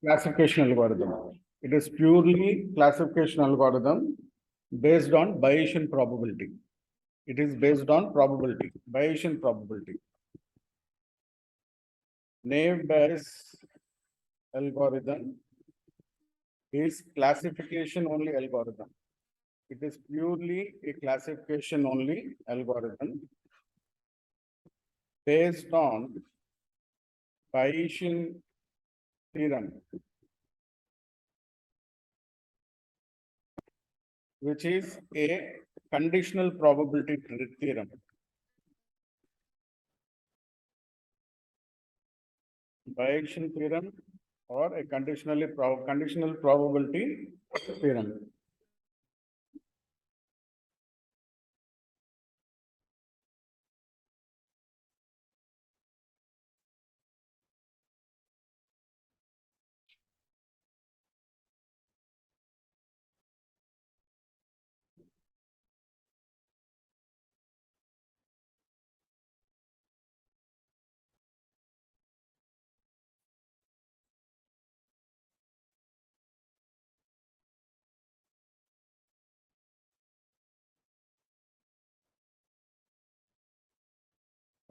Classification algorithm. It is purely classification algorithm based on Bayesian probability. It is based on probability, Bayesian probability. Naive Bayes algorithm is classification only algorithm. It is purely a classification only algorithm based on Bayesian theorem, which is a conditional probability theorem. Bayesian theorem or a conditional probability theorem.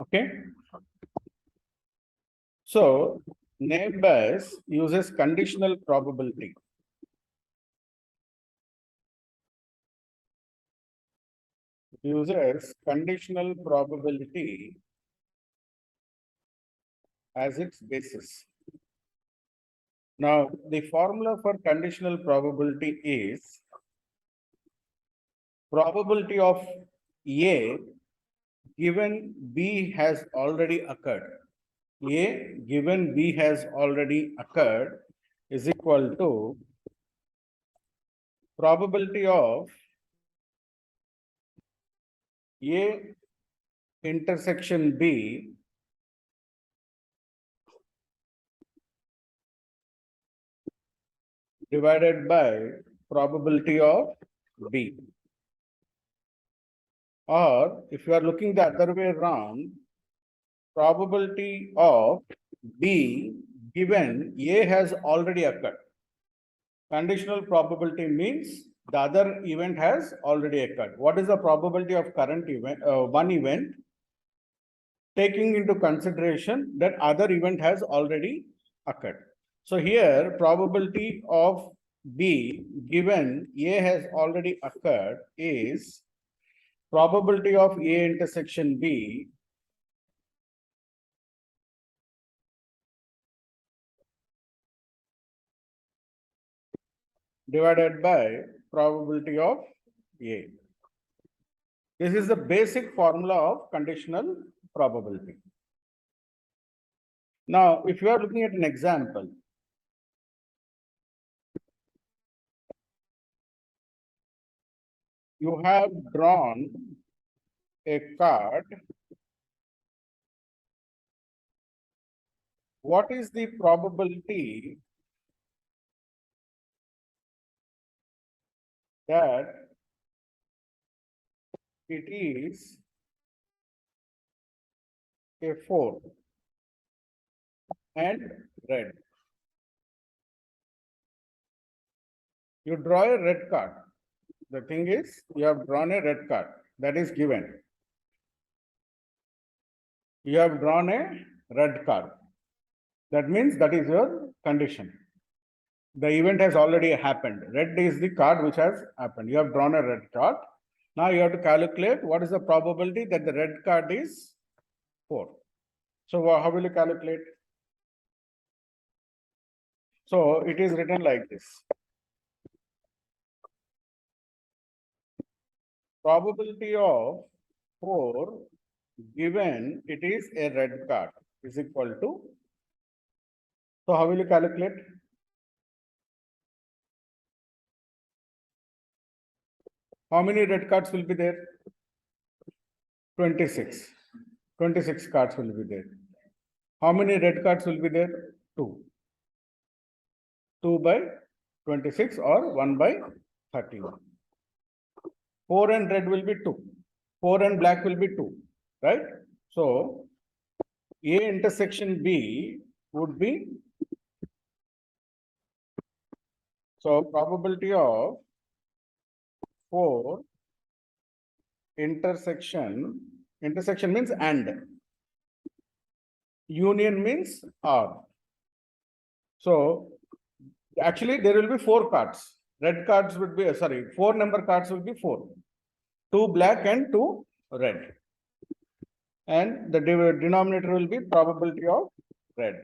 Okay. So Naive Bayes uses conditional probability. Uses conditional probability as its basis. Now, the formula for conditional probability is probability of A given B has already occurred. A given B has already occurred is equal to probability of A intersection B divided by probability of B. Or if you are looking the other way around, probability of B given A has already occurred. Conditional probability means the other event has already occurred. What is the probability of current event, one event, taking into consideration that other event has already occurred? So here probability of B given A has already occurred is probability of A intersection B divided by probability of A. This is the basic formula of conditional probability. Now, if you are looking at an example, you have drawn a card. What is the probability that it is a 4 and red? You draw a red card. The thing is, you have drawn a red card that is given. You have drawn a red card. That means that is your condition. The event has already happened. Red is the card which has happened. You have drawn a red card. Now you have to calculate what is the probability that the red card is 4. So how will you calculate? So it is written like this. Probability of 4 given it is a red card is equal to. So how will you calculate? How many red cards will be there? 26. 26 cards will be there. How many red cards will be there? 2. 2 by 26 or 1 by 31. 4 and red will be 2. 4 and black will be 2. Right? So A intersection B would be So probability of 4 intersection means and, union means or. So actually there will be 4 cards. Red cards would be, 4 number cards will be 4. 2 black and 2 red. And the denominator will be probability of red.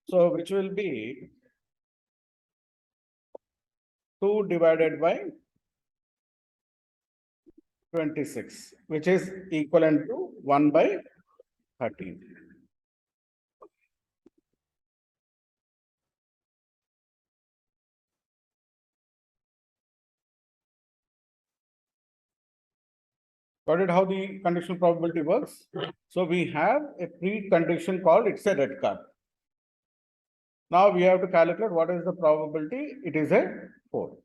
So which will be 2 divided by 26, which is equivalent to 1 by 13. Got it? How the conditional probability works? So we have a precondition called it's a red card. Now we have to calculate what is the probability. It is a 4.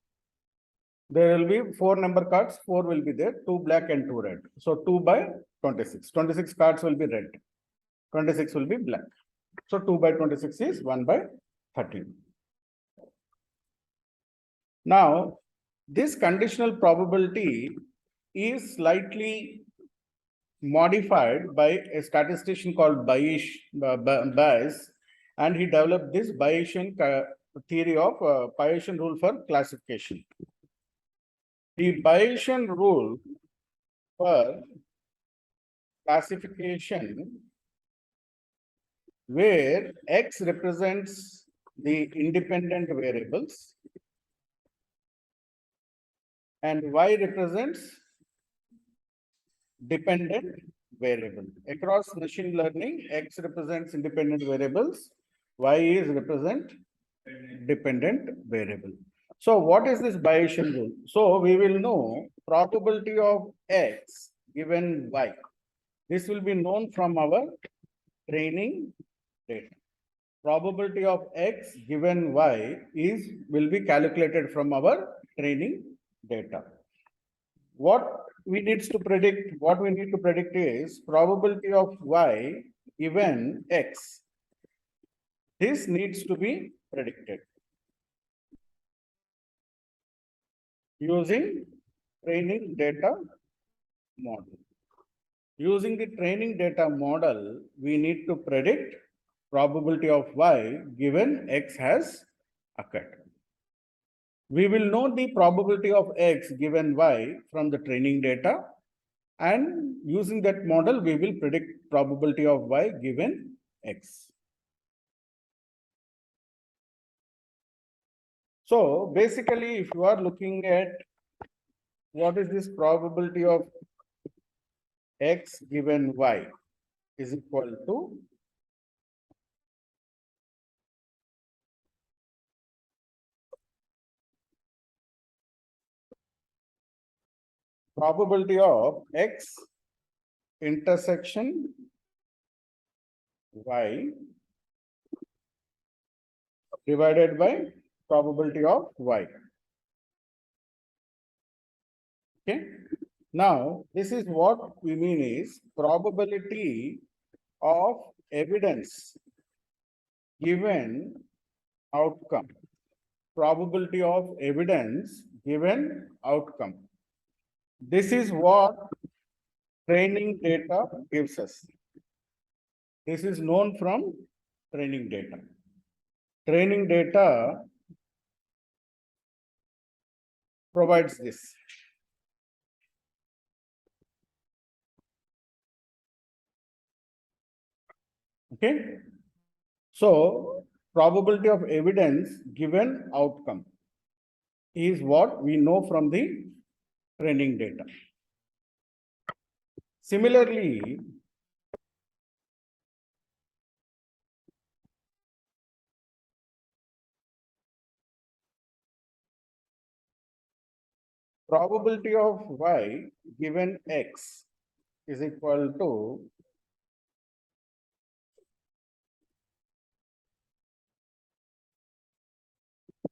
There will be 4 number cards, 4 will be there, 2 black and 2 red. So 2 by 26. 26 cards will be red. 26 will be black. So 2 by 26 is 1 by 13. Now, this conditional probability is slightly modified by a statistician called Bayes, and he developed this Bayesian theory of Bayesian rule for classification. The Bayesian rule for classification, where X represents the independent variables and Y represents dependent variable. Across machine learning, X represents independent variables, Y is represent dependent variable. So what is this Bayesian rule? So we will know probability of X given Y. This will be known from our training data. Probability of X given Y will be calculated from our training data. What we need to predict is probability of Y given X. This needs to be predicted using training data model. Using the training data model, we need to predict probability of Y given X has occurred. We will know the probability of X given Y from the training data, and using that model, we will predict probability of Y given X. So basically, if you are looking at what is this probability of X given Y is equal to probability of X intersection Y divided by probability of Y. Okay. Now, this is what we mean is probability of evidence given outcome. Probability of evidence given outcome. This is what training data gives us. This is known from training data. Training data provides this. Okay. So probability of evidence given outcome is what we know from the training data. Similarly, probability of Y given X is equal to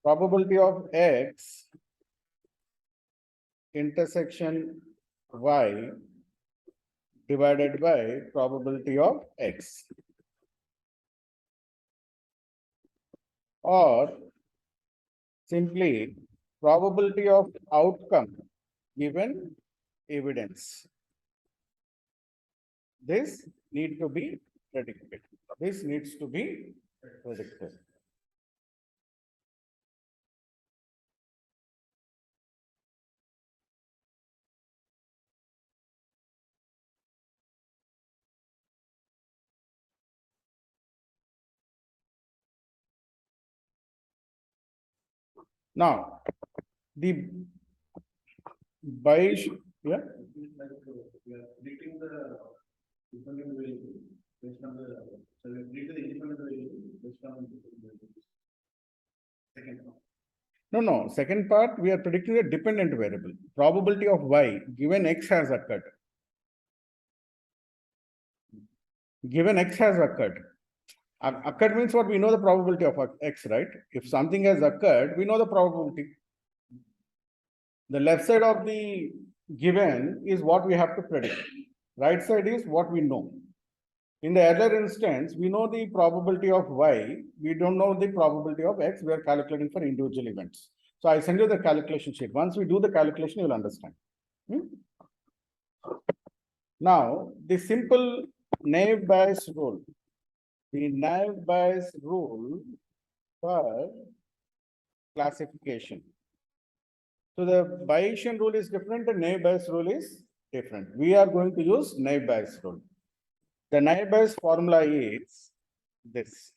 probability of X intersection Y divided by probability of X. Or simply probability of outcome given evidence. This need to be predicted. This needs to be predicted. Now, the by yeah. We are predicting the independent variable based on the, so we predict the independent variable based on the second one. No. Second part, we are predicting a dependent variable. Probability of y given x has occurred. Given x has occurred. Occurred means what? We know the probability of x, right? If something has occurred, we know the probability. The left side of the given is what we have to predict. Right side is what we know. In the other instance, we know the probability of y. We don't know the probability of x. We are calculating for individual events. So I send you the calculation sheet. Once we do the calculation, you will understand. Now, the simple naive Bayes rule. The naive Bayes rule for classification. So the Bayesian rule is different and naive Bayes rule is different. We are going to use naive Bayes rule. The naive Bayes formula is this.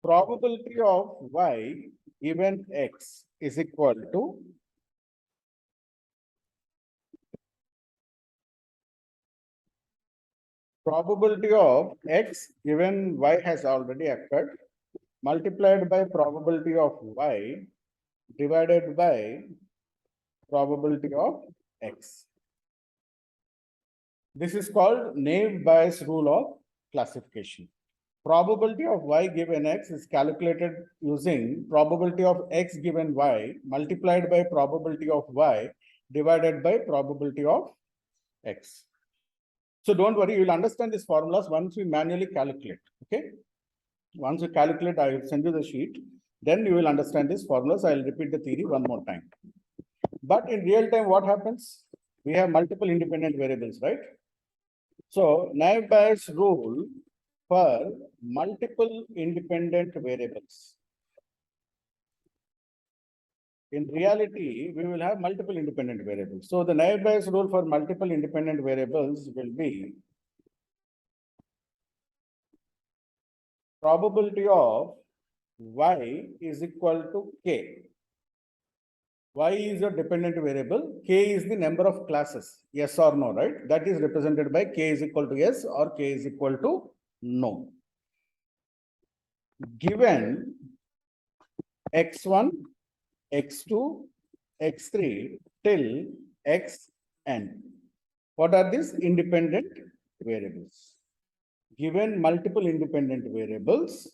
Probability of y given x is equal to probability of x given y has already occurred multiplied by probability of y divided by probability of x. This is called naive Bayes rule of classification. Probability of y given x is calculated using probability of x given y multiplied by probability of y divided by probability of x. So don't worry, you will understand these formulas once we manually calculate. Okay. Once you calculate, I will send you the sheet. Then you will understand these formulas. I will repeat the theory one more time. But in real time, what happens? We have multiple independent variables, right? So naive Bayes rule for multiple independent variables. In reality, we will have multiple independent variables. So the naive Bayes rule for multiple independent variables will be probability of y is equal to k. Y is a dependent variable. K is the number of classes. Yes or no, right? That is represented by k is equal to yes or k is equal to no. Given x1, x2, x3 till xn. What are these independent variables? Given multiple independent variables,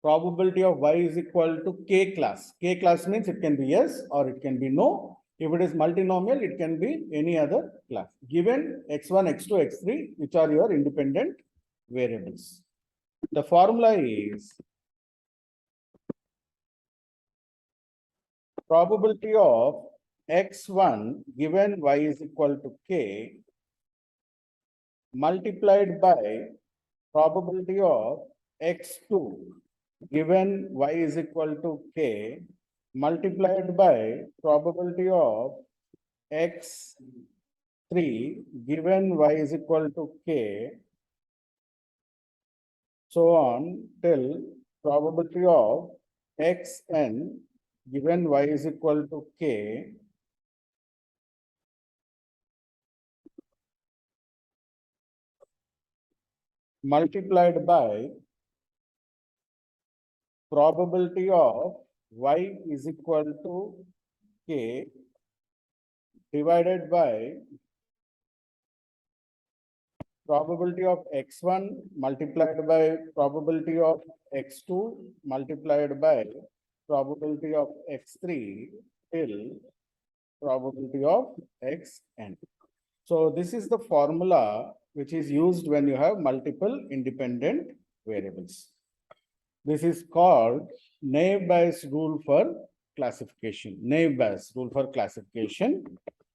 probability of y is equal to k class. K class means it can be yes or it can be no. If it is multinomial, it can be any other class. Given x1, x2, x3, which are your independent variables. The formula is probability of x1 given y is equal to k multiplied by probability of x2 given y is equal to k multiplied by probability of x3 given y is equal to k, so on till probability of xn given y is equal to k multiplied by probability of y is equal to k divided by probability of x1 multiplied by probability of x2 multiplied by probability of x3 till probability of xn. So this is the formula which is used when you have multiple independent variables. This is called naive Bayes rule for classification. Naive Bayes rule for classification.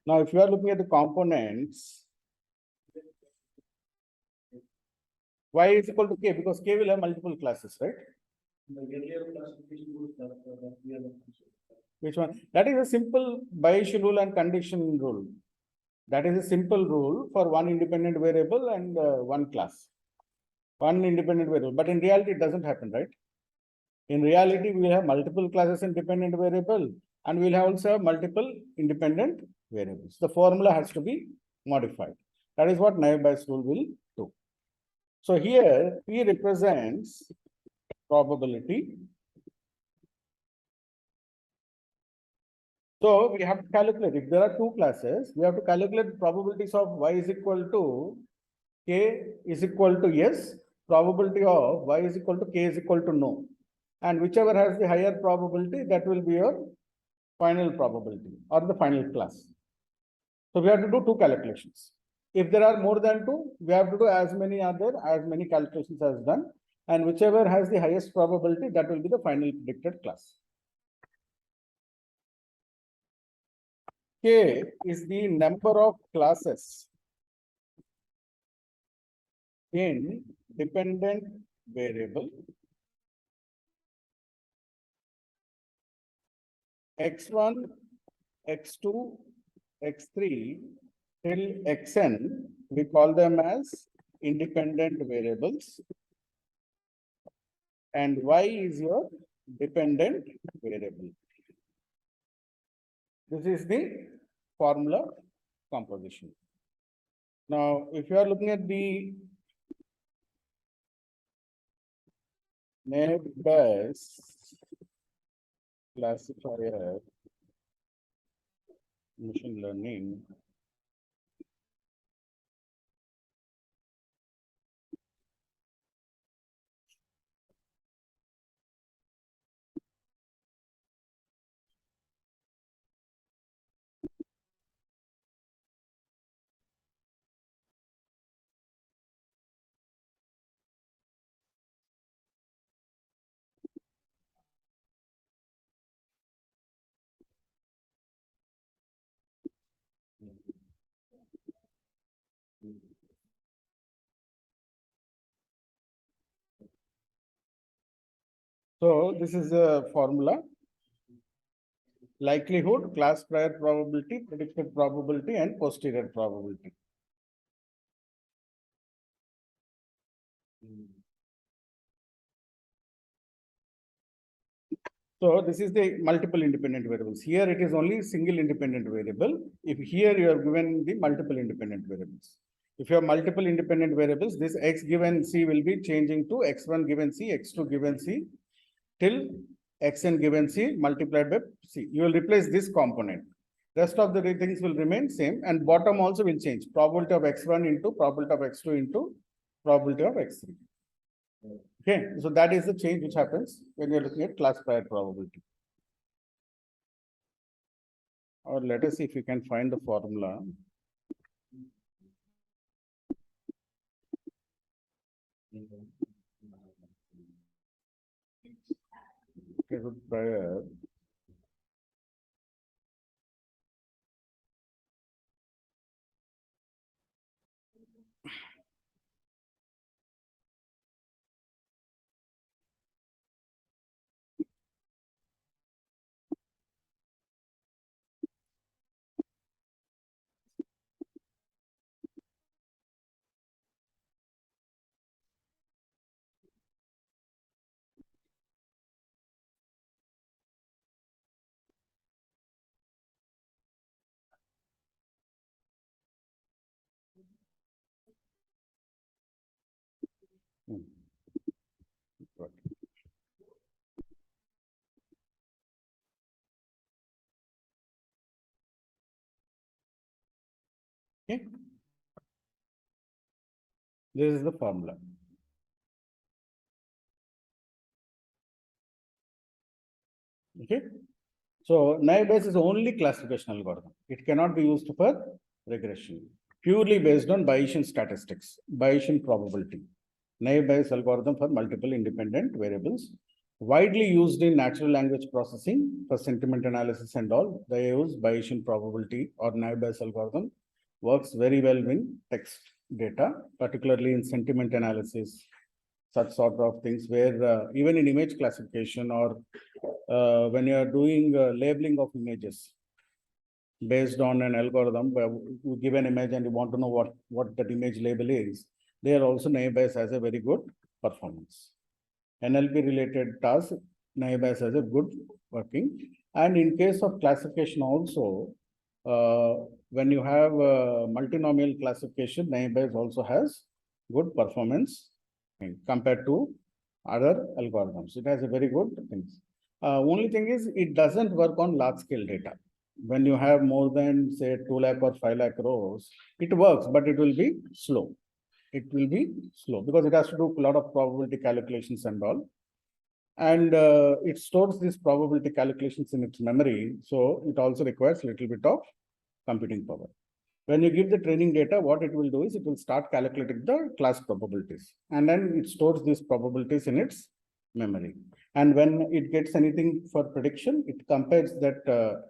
Now, if you are looking at the components, y is equal to k because k will have multiple classes, right? The earlier classification rules that we are. Which one? That is a simple Bayesian rule and condition rule. That is a simple rule for one independent variable and one class. One independent variable. But in reality, it doesn't happen, right? In reality, we will have multiple classes in dependent variable and we will also have multiple independent variables. The formula has to be modified. That is what naive Bayes rule will do. So here P represents probability. So we have to calculate, if there are two classes, we have to calculate probabilities of y is equal to k is equal to yes, probability of y is equal to k is equal to no. And whichever has the higher probability, that will be your final probability or the final class. So we have to do two calculations. If there are more than two, we have to do as many calculations as done. And whichever has the highest probability, that will be the final predicted class. K is the number of classes in dependent variable x1, x2, x3 till xn, we call them as independent variables. And y is your dependent variable. This is the formula composition. Now, if you are looking at the naive Bayes classifier machine learning, so this is a formula: likelihood, class prior probability, predicted probability, and posterior probability. So this is the multiple independent variables. Here it is only single independent variable. If here you are given the multiple independent variables. If you have multiple independent variables, this x given c will be changing to x1 given c, x2 given c, till xn given c multiplied by c. You will replace this component. Rest of the things will remain same, and bottom also will change. Probability of x1 into probability of x2 into probability of x3. Okay, so that is the change which happens when you're looking at class prior probability. Or let us see if we can find the formula. Okay, prior. Got it. Okay. This is the formula. Okay. So naive Bayes is only classification algorithm. It cannot be used for regression. Purely based on Bayesian statistics, Bayesian probability. naive Bayes algorithm for multiple independent variables, widely used in natural language processing for sentiment analysis and all. They use Bayesian probability or naive Bayes algorithm. Works very well in text data, particularly in sentiment analysis, such sort of things where even in image classification or when you are doing labeling of images based on an algorithm, where you give an image and you want to know what that image label is, there also naive Bayes has a very good performance. NLP related tasks, naive Bayes has a good working. And in case of classification also, when you have multinomial classification, naive Bayes also has good performance compared to other algorithms. It has a very good things. Only thing is it doesn't work on large scale data. When you have more than say 2 lakh or 5 lakh rows, it works, but it will be slow. It will be slow because it has to do a lot of probability calculations and all. And it stores these probability calculations in its memory. So it also requires a little bit of computing power. When you give the training data, what it will do is it will start calculating the class probabilities. And then it stores these probabilities in its memory. And when it gets anything for prediction, it compares that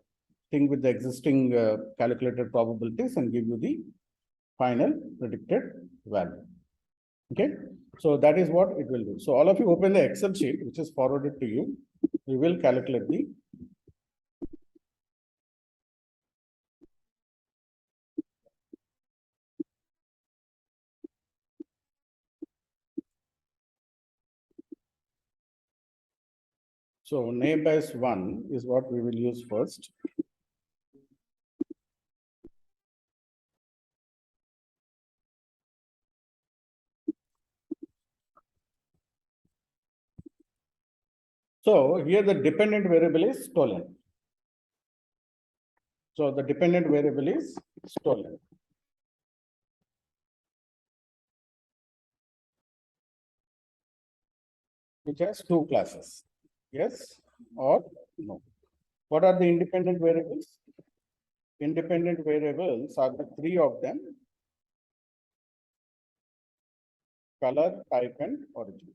thing with the existing calculated probabilities and give you the final predicted value. Okay, so that is what it will do. So all of you open the Excel sheet, which is forwarded to you. We will calculate the so naive Bayes 1 is what we will use first. So here the dependent variable is stolen. So the dependent variable is stolen. Which has two classes, yes or no. What are the independent variables? Independent variables are the three of them: color, type, and origin.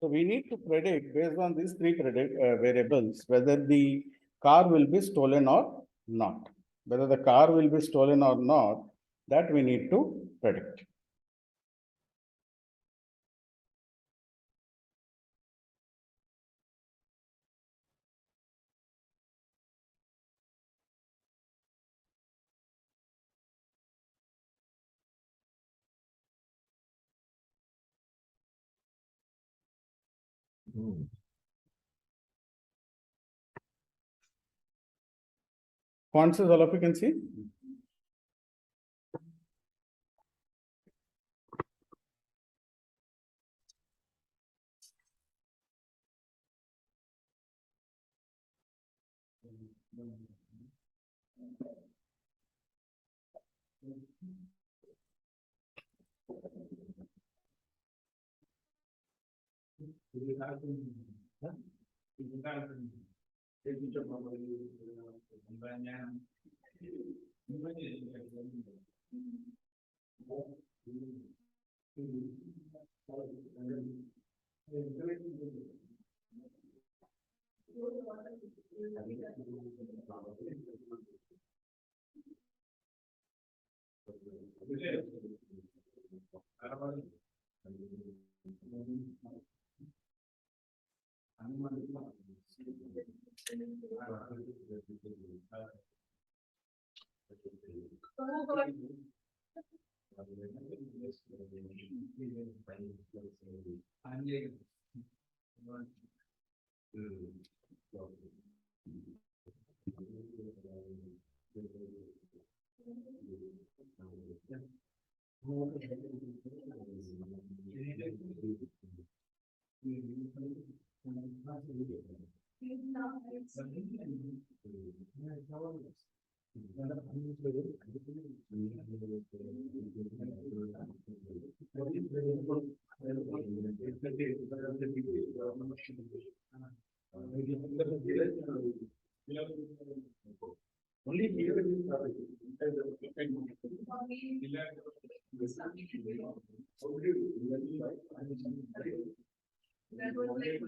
So we need to predict based on these three variables whether the car will be stolen or not. Whether the car will be stolen or not, that we need to predict. Fonts is all of you can see. Only here That was like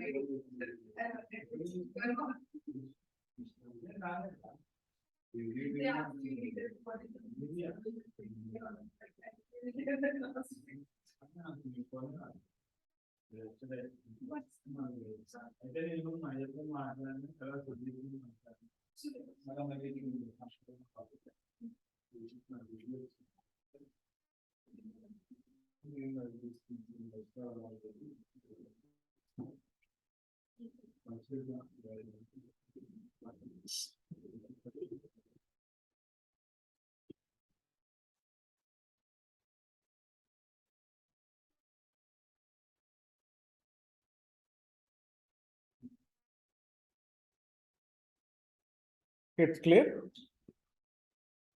It's clear?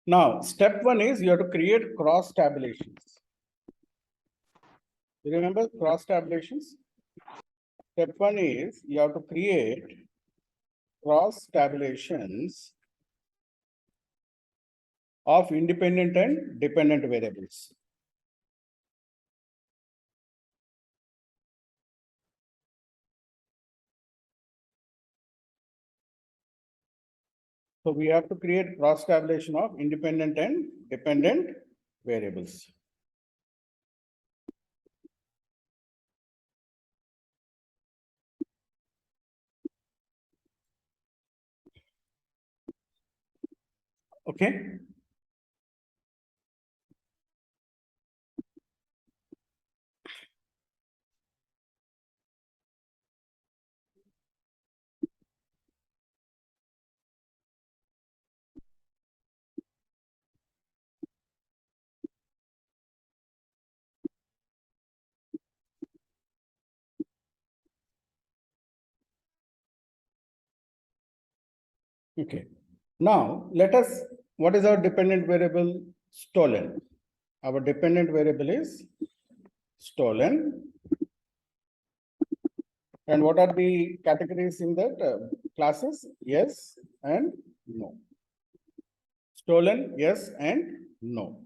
Now, step one is you have to create cross tabulations. You remember cross tabulations? Step one is you have to create cross tabulations of independent and dependent variables. So we have to create cross tabulation of independent and dependent variables. Okay. Okay. Now let us, what is our dependent variable? Stolen. Our dependent variable is stolen. And what are the categories in that classes? Yes and no. Stolen, yes and no.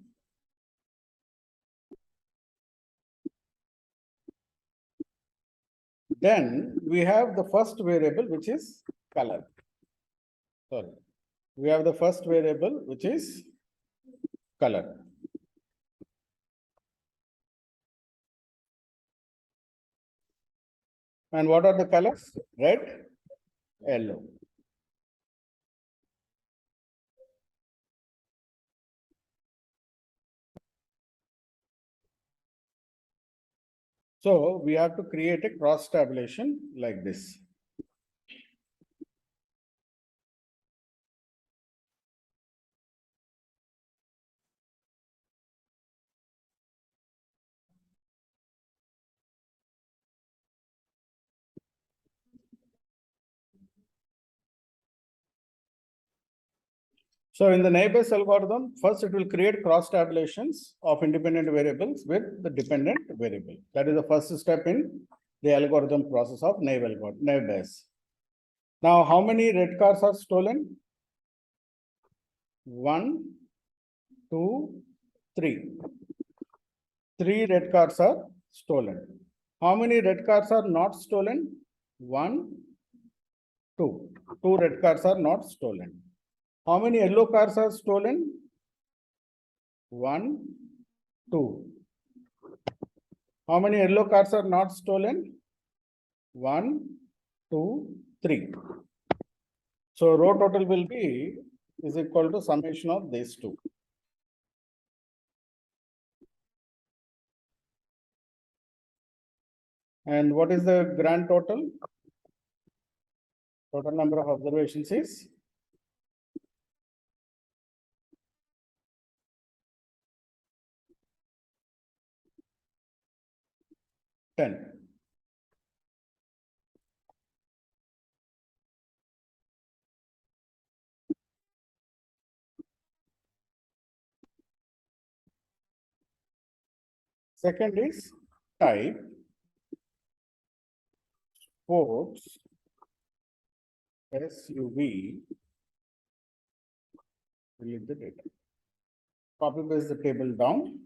Then we have the first variable, which is color. Sorry. We have the first variable, which is color. And what are the colors? Red, yellow. So we have to create a cross tabulation like this. So in the neighbors algorithm, first it will create cross tabulations of independent variables with the dependent variable. That is the first step in the algorithm process of neighbors. Now, how many red cars are stolen? 1, 2, 3. 3 red cars are stolen. How many red cars are not stolen? 1, 2. 2 red cars are not stolen. How many yellow cars are stolen? 1, 2. How many yellow cars are not stolen? 1, 2, 3. So row total will be is equal to summation of these two. And what is the grand total? Total number of observations is 10. Second is type, sports, SUV, delete the data. Copy paste the table down.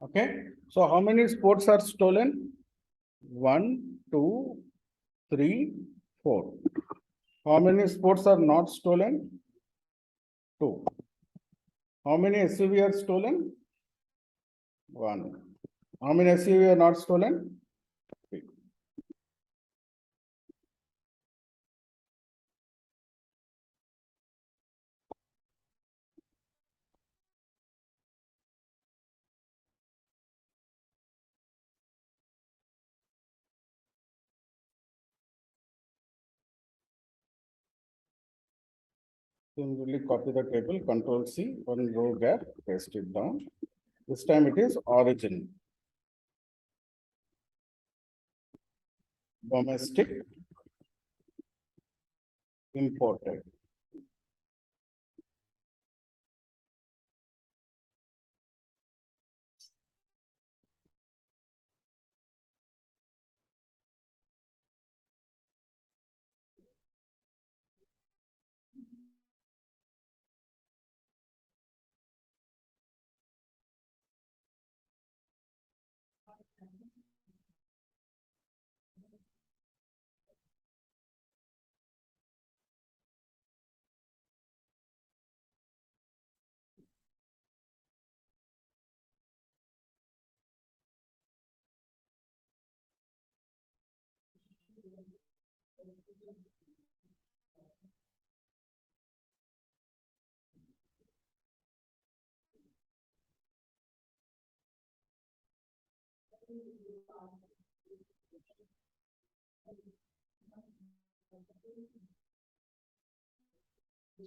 Okay, so how many sports are stolen? 1, 2, 3, 4. How many sports are not stolen? 2. How many SUV are stolen? 1. How many SUV are not stolen? 3. Similarly, copy the table, Control C, one row gap, paste it down. This time it is origin. Domestic, imported.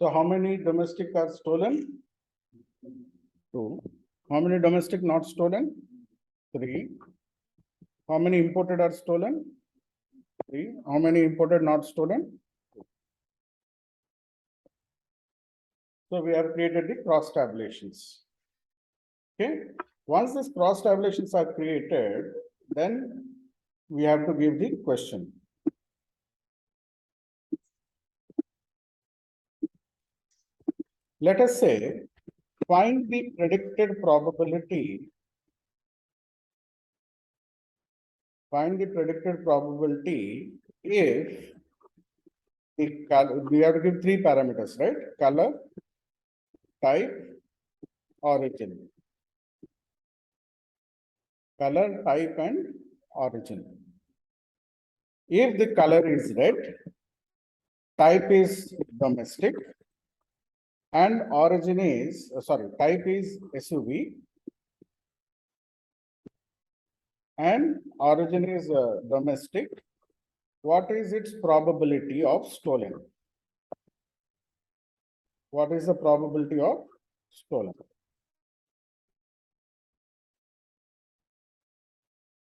So how many domestic are stolen? 2. How many domestic not stolen? 3. How many imported are stolen? 3. How many imported not stolen? So we have created the cross tabulations. Okay. Once these cross tabulations are created, then we have to give the question. Let us say, find the predicted probability. Find the predicted probability if the color, we have to give 3 parameters, right? Color, type, origin. Color, type, and origin. If the color is red, type is domestic, and origin is, type is SUV, and origin is domestic, what is its probability of stolen? What is the probability of stolen?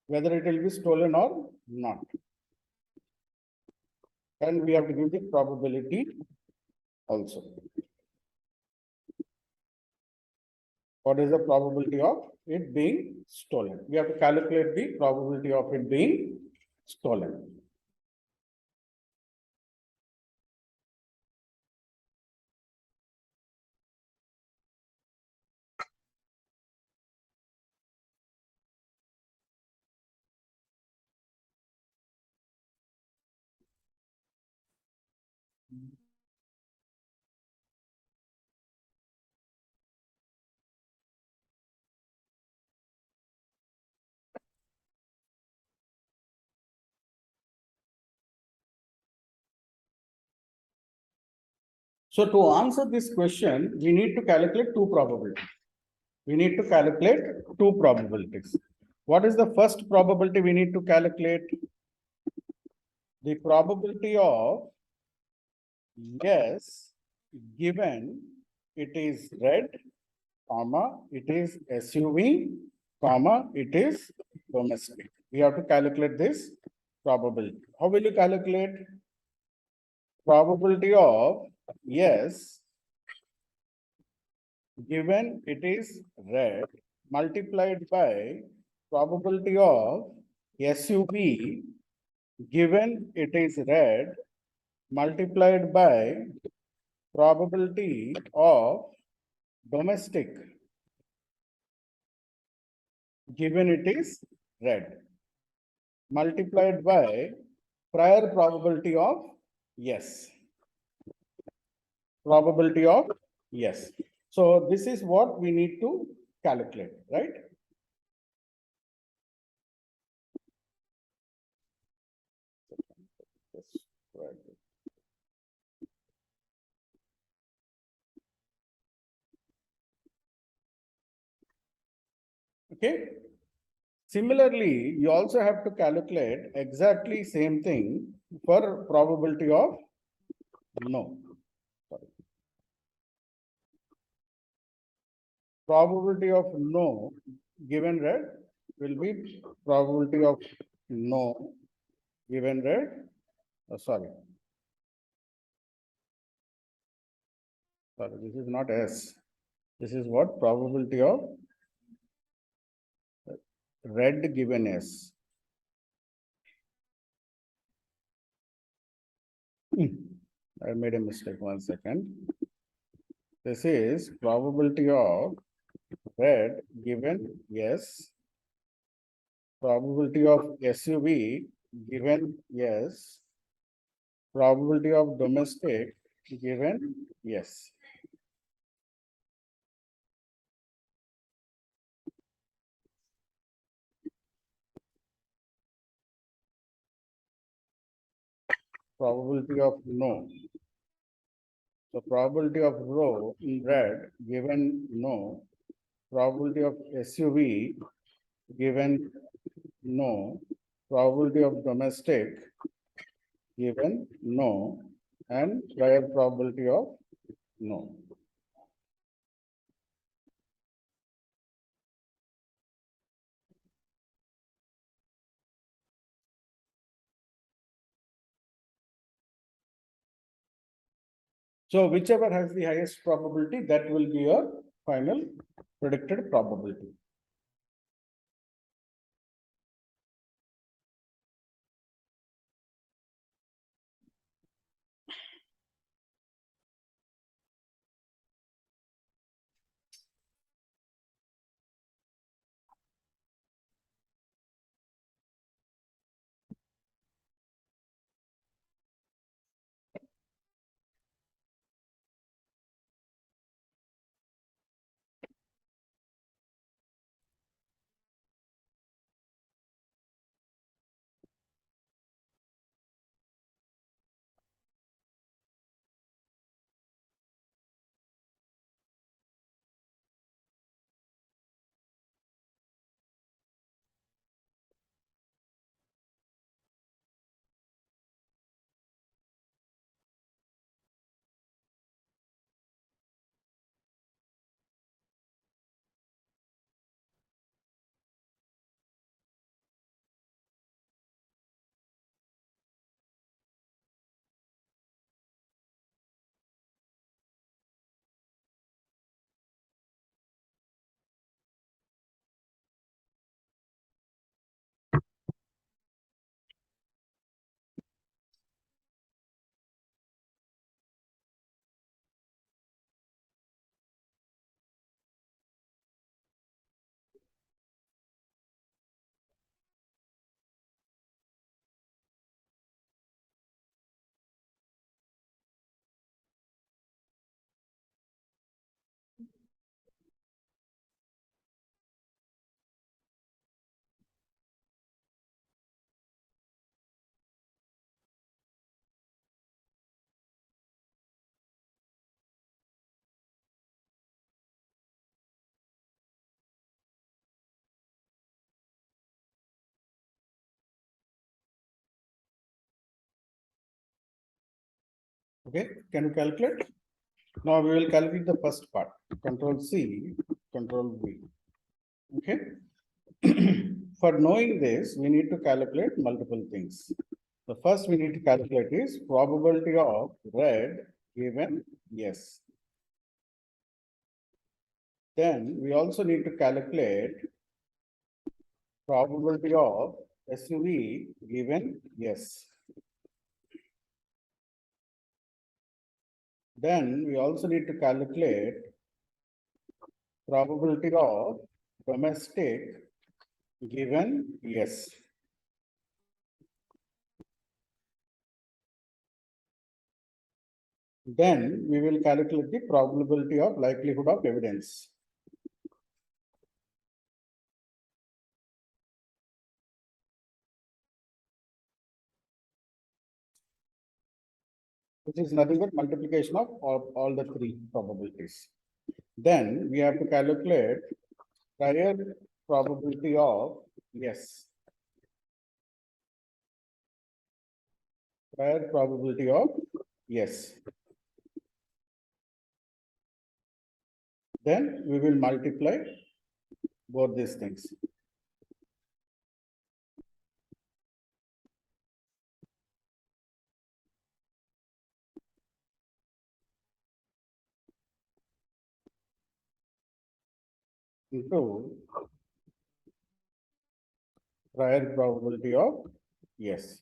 Whether it will be stolen or not. And we have to give the probability also. What is the probability of it being stolen? We have to calculate the probability of it being stolen. So to answer this question, we need to calculate 2 probabilities. We need to calculate 2 probabilities. What is the first probability we need to calculate? The probability of yes, given it is red, comma, it is SUV, comma, it is domestic. We have to calculate this probability. How will you calculate? Probability of yes, given it is red, multiplied by probability of SUV, given it is red, multiplied by probability of domestic, given it is red, multiplied by prior probability of yes. Probability of yes. So this is what we need to calculate, right? Yes, right. Okay. Similarly, you also have to calculate exactly same thing for probability of no. Sorry. Probability of no given red will be probability of no given red. Sorry. Sorry, this is not S. This is what probability of red given S. I made a mistake, 1 second. This is probability of red given yes. Probability of SUV given yes. Probability of domestic given yes. Probability of no. So probability of row in red given no. Probability of SUV given no. Probability of domestic given no, and prior probability of no. So whichever has the highest probability, that will be your final predicted probability. Okay, can you calculate? Now we will calculate the first part. Control C, Control V. Okay. For knowing this, we need to calculate multiple things. The first we need to calculate is probability of red given yes. Then we also need to calculate probability of SUV given yes. Then we also need to calculate probability of domestic given yes. Then we will calculate the probability of likelihood of evidence. Which is nothing but multiplication of all the three probabilities. Then we have to calculate prior probability of yes. Prior probability of yes. Then we will multiply both these things. Into prior probability of yes.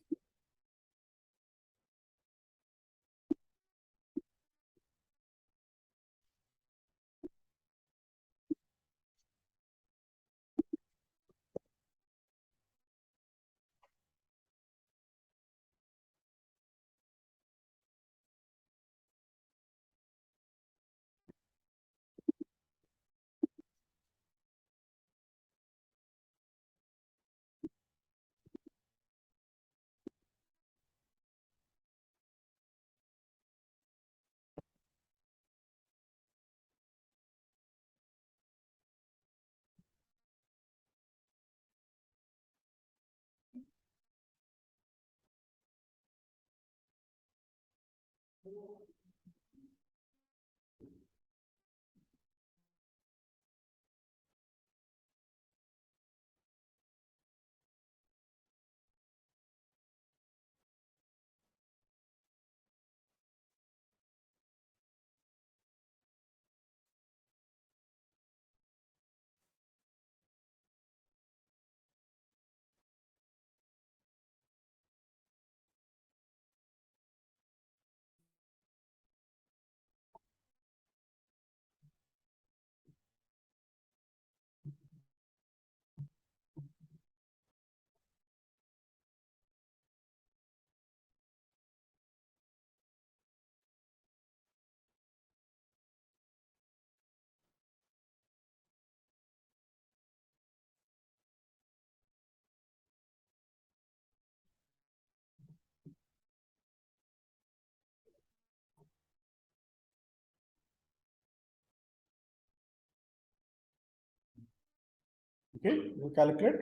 Okay, we calculate.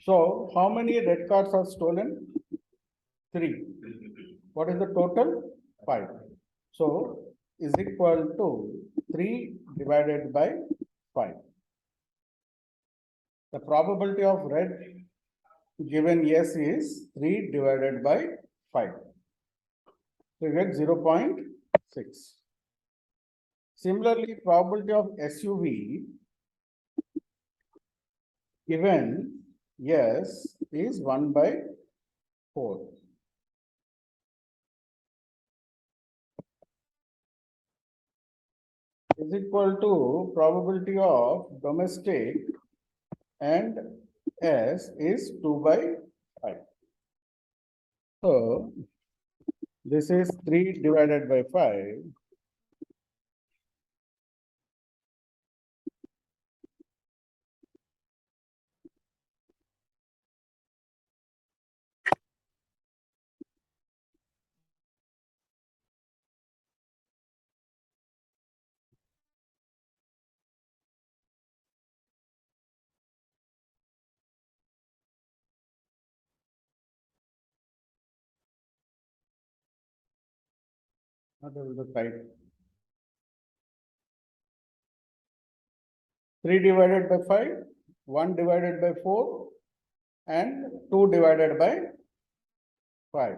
So how many red cards are stolen? 3. What is the total? 5. So is equal to 3 divided by 5. The probability of red given yes is 3 divided by 5. So you get 0.6. Similarly, probability of SUV given yes is 1 by 4. Is equal to probability of domestic and S is 2 by 5. So this is 3 divided by 5. What is the type? 3 divided by 5, 1 divided by 4, and 2 divided by 5.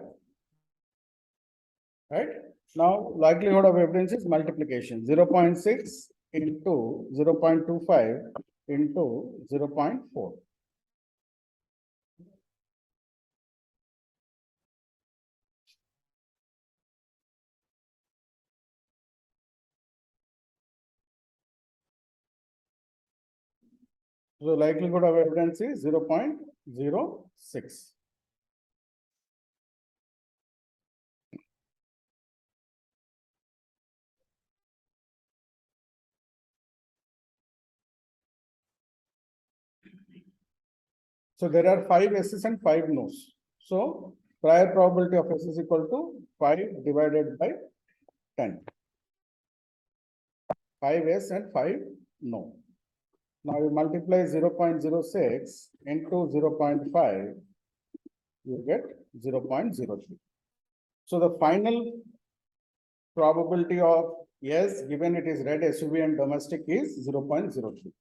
Right? Now, likelihood of evidence is multiplication. 0.6 into 0.25 into 0.4. So likelihood of evidence is 0.06. So there are 5 yeses and 5 nos. So prior probability of S is equal to 5 divided by 10. 5 yes and 5 no. Now you multiply 0.06 into 0.5, you get 0.03. So the final probability of yes, given it is red SUV and domestic, is 0.03.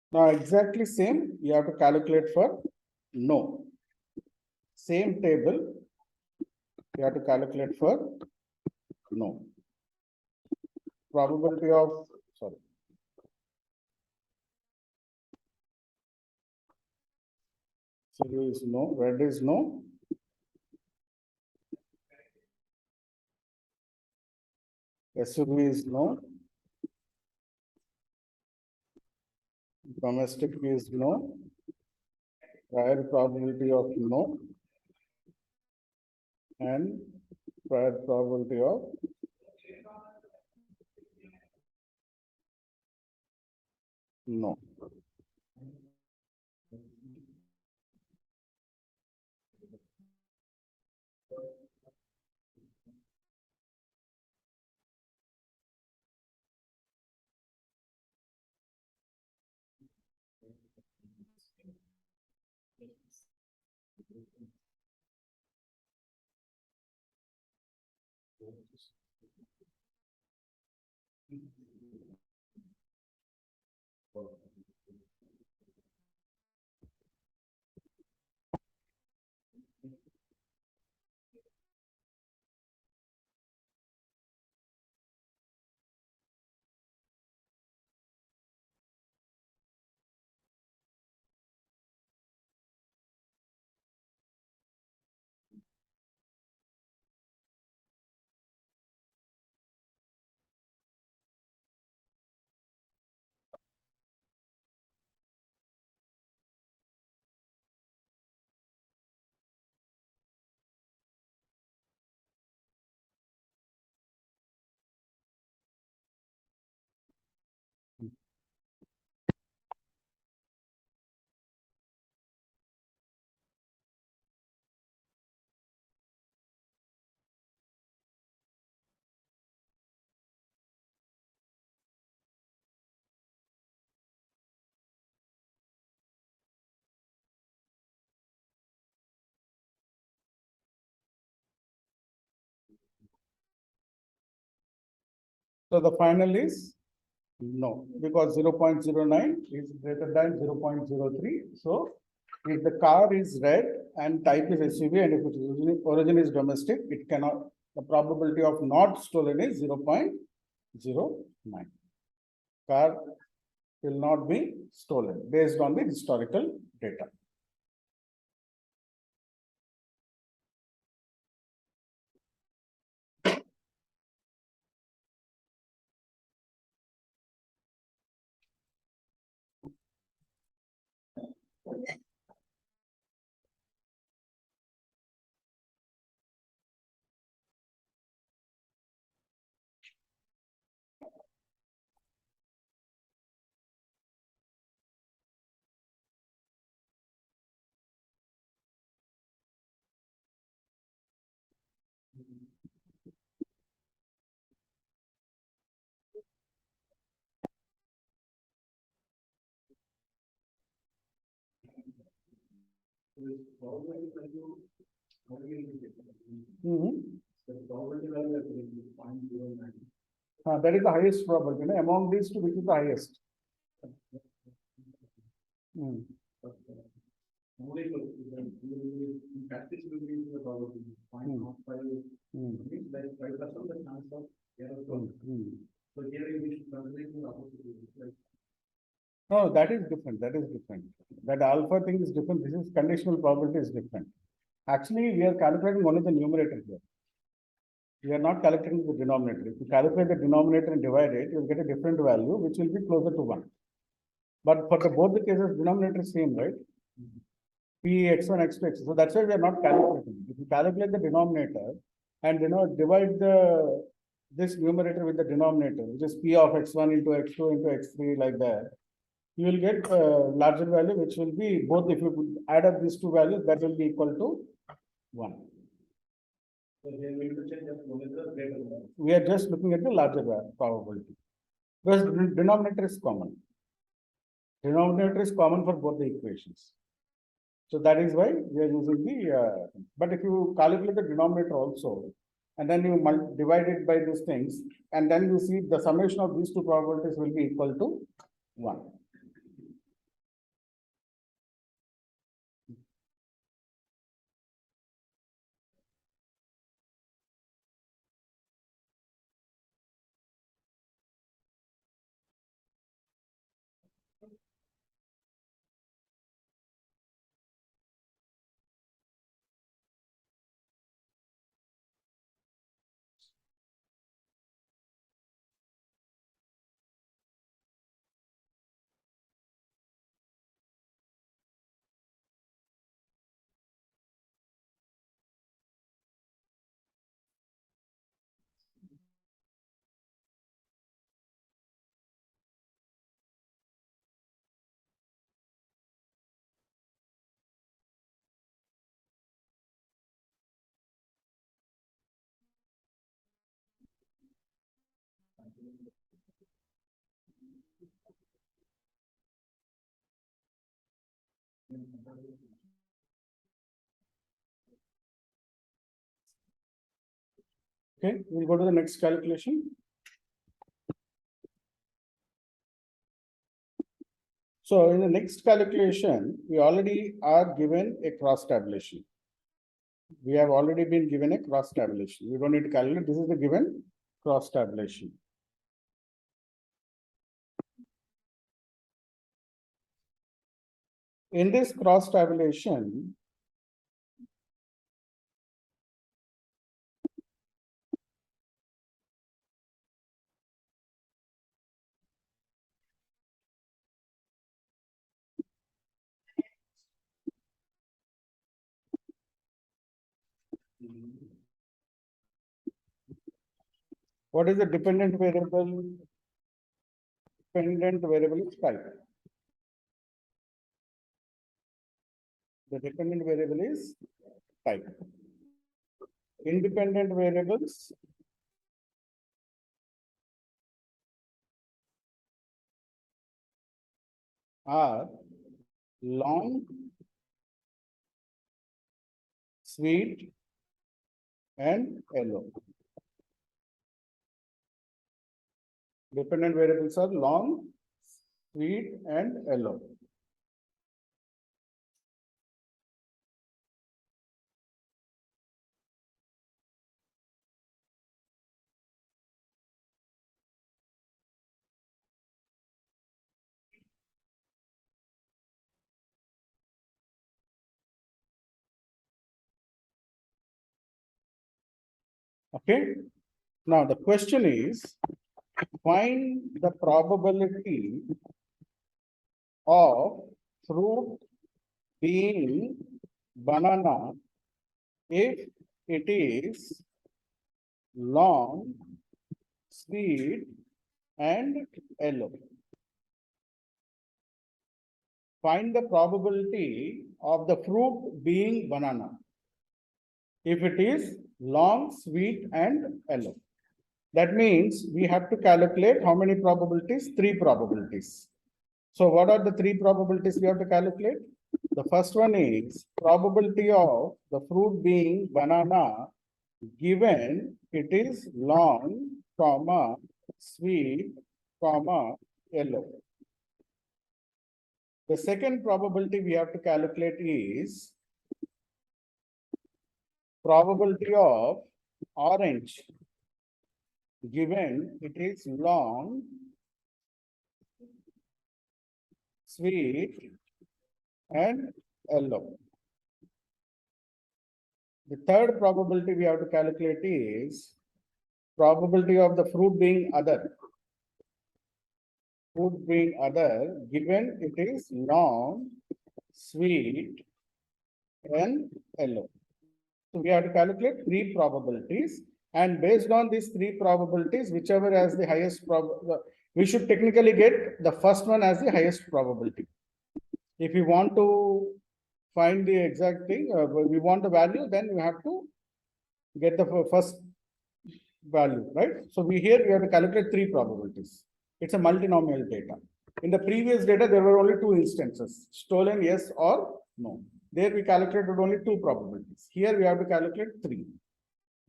Now exactly same, you have to calculate for no. Same table, you have to calculate for no. Probability of, sorry. So is no, red is no. SUV is no. Domestic is no. Prior probability of no. And prior probability of no. So the final is no, because 0.09 is greater than 0.03. So if the car is red and type is SUV and if its origin is domestic, it cannot, the probability of not stolen is 0.09. Car will not be stolen based on the historical data. Probability value, how do you get it? Mhm. The probability value is 0.09. That is the highest probability. Among these two, which is the highest? Hmm. Only in practice will be the probability 0.05 means like 5% the chance of error. So here you need to consider the opposite. Like No, that is different, that is different. That alpha thing is different, this is conditional probability is different. Actually, we are calculating only the numerator here. We are not calculating the denominator. If you calculate the denominator and divide it, you'll get a different value, which will be closer to one. But for the both the cases, denominator is same, right? P x1, x2, x2. So that's why we are not calculating. If you calculate the denominator and divide this numerator with the denominator, which is P of x1 into x2 into x3 like that, you will get a larger value, which will be both. If you add up these two values, that will be equal to 1. So they will to check that one is the greater one. We are just looking at the larger probability. Because the denominator is common. Denominator is common for both the equations. So that is why we are using the, but if you calculate the denominator also, and then you divide it by these things, and then you see the summation of these two probabilities will be equal to 1. Okay, we'll go to the next calculation. So in the next calculation, we already are given a cross tabulation. We have already been given a cross tabulation. We don't need to calculate. This is the given cross tabulation. In this cross tabulation, what is the dependent variable? Dependent variable is type. The dependent variable is type. Independent variables are long, sweet, and yellow. Dependent variables are long, sweet, and yellow. Okay. Now the question is, find the probability of fruit being banana if it is long, sweet, and yellow. Find the probability of the fruit being banana if it is long, sweet, and yellow. That means we have to calculate how many probabilities? 3 probabilities. So what are the 3 probabilities we have to calculate? The first one is probability of the fruit being banana given it is long, comma, sweet, comma, yellow. The second probability we have to calculate is probability of orange given it is long, sweet, and yellow. The third probability we have to calculate is probability of the fruit being other. Fruit being other, given it is long, sweet, and yellow. So we have to calculate three probabilities, and based on these three probabilities, whichever has the highest we should technically get the first one as the highest probability. If you want to find the exact thing, we want the value, then you have to get the first value, right? So we have to calculate three probabilities. It's a multinomial data. In the previous data, there were only two instances, stolen yes or no. There we calculated only two probabilities. Here we have to calculate three.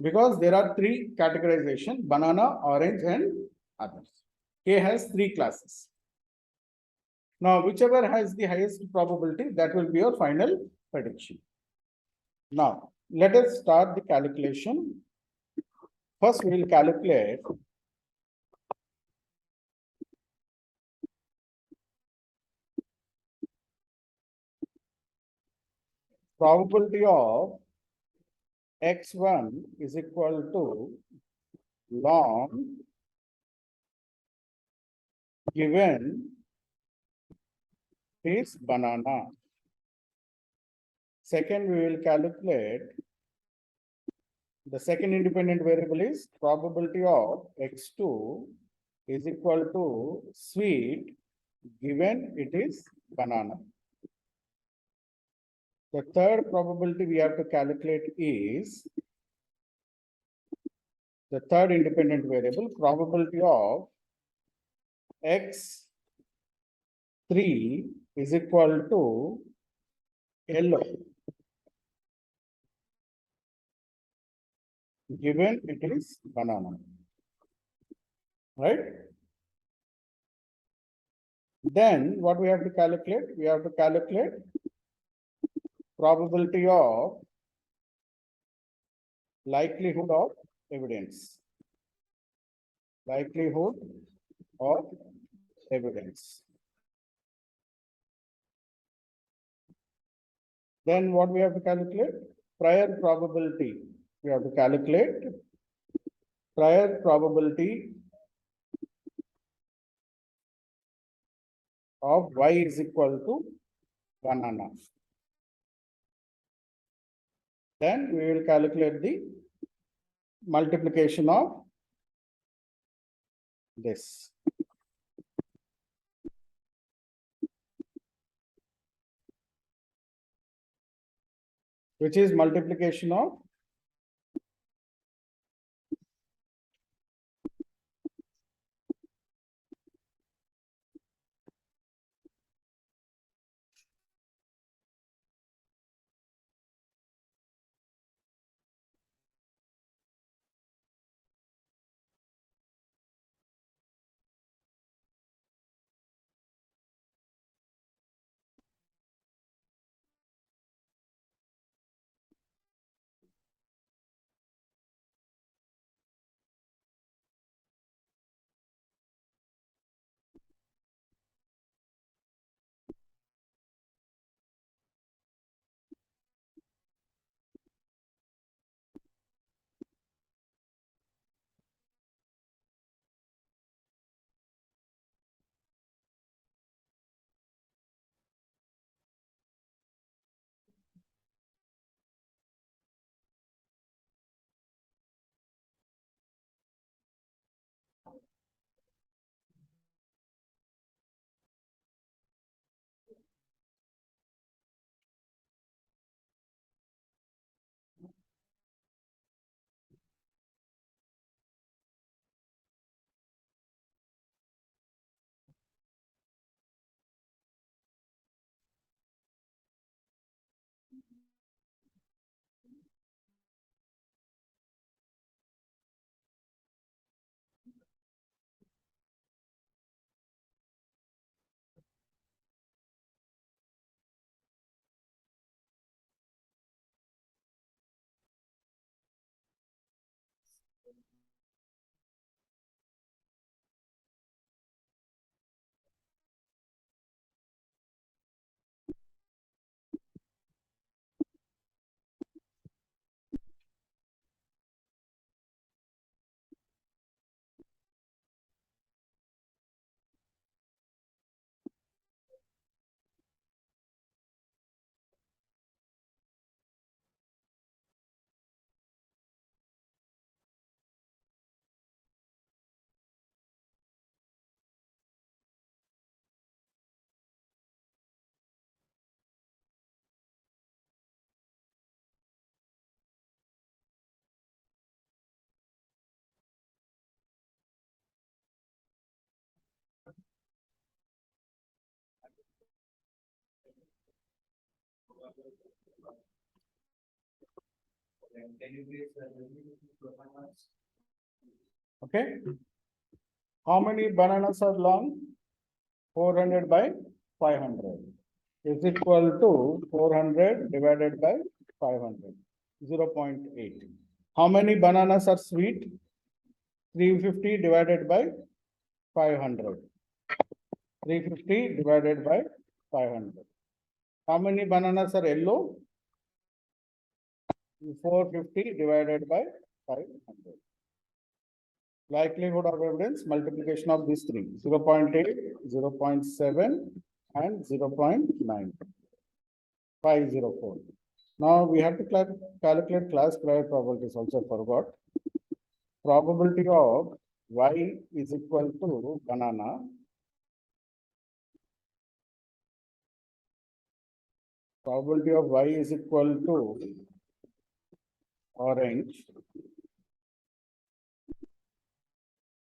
Because there are three categorization, banana, orange, and others. K has three classes. Now, whichever has the highest probability, that will be your final prediction. Now, let us start the calculation. First, we will calculate probability of x1 is equal to long given is banana. Second, we will calculate the second independent variable is probability of x2 is equal to sweet given it is banana. The third probability we have to calculate is the third independent variable, probability of x3 is equal to yellow given it is banana, right? Then what we have to calculate? We have to calculate probability of likelihood of evidence. Likelihood of evidence. Then what we have to calculate? Prior probability. We have to calculate prior probability of y is equal to banana. Then we will calculate the multiplication of this. Which is multiplication of Can you please, profile us? Okay. How many bananas are long? 400 by 500 is equal to 400 divided by 500, 0.8. How many bananas are sweet? 350 divided by 500. 350 divided by 500. How many bananas are yellow? 450 divided by 500. Likelihood of evidence, multiplication of these three, 0.8, 0.7 and 0.9. 504. Now we have to calculate class prior probabilities also forgot. Probability of y is equal to banana. Probability of y is equal to orange.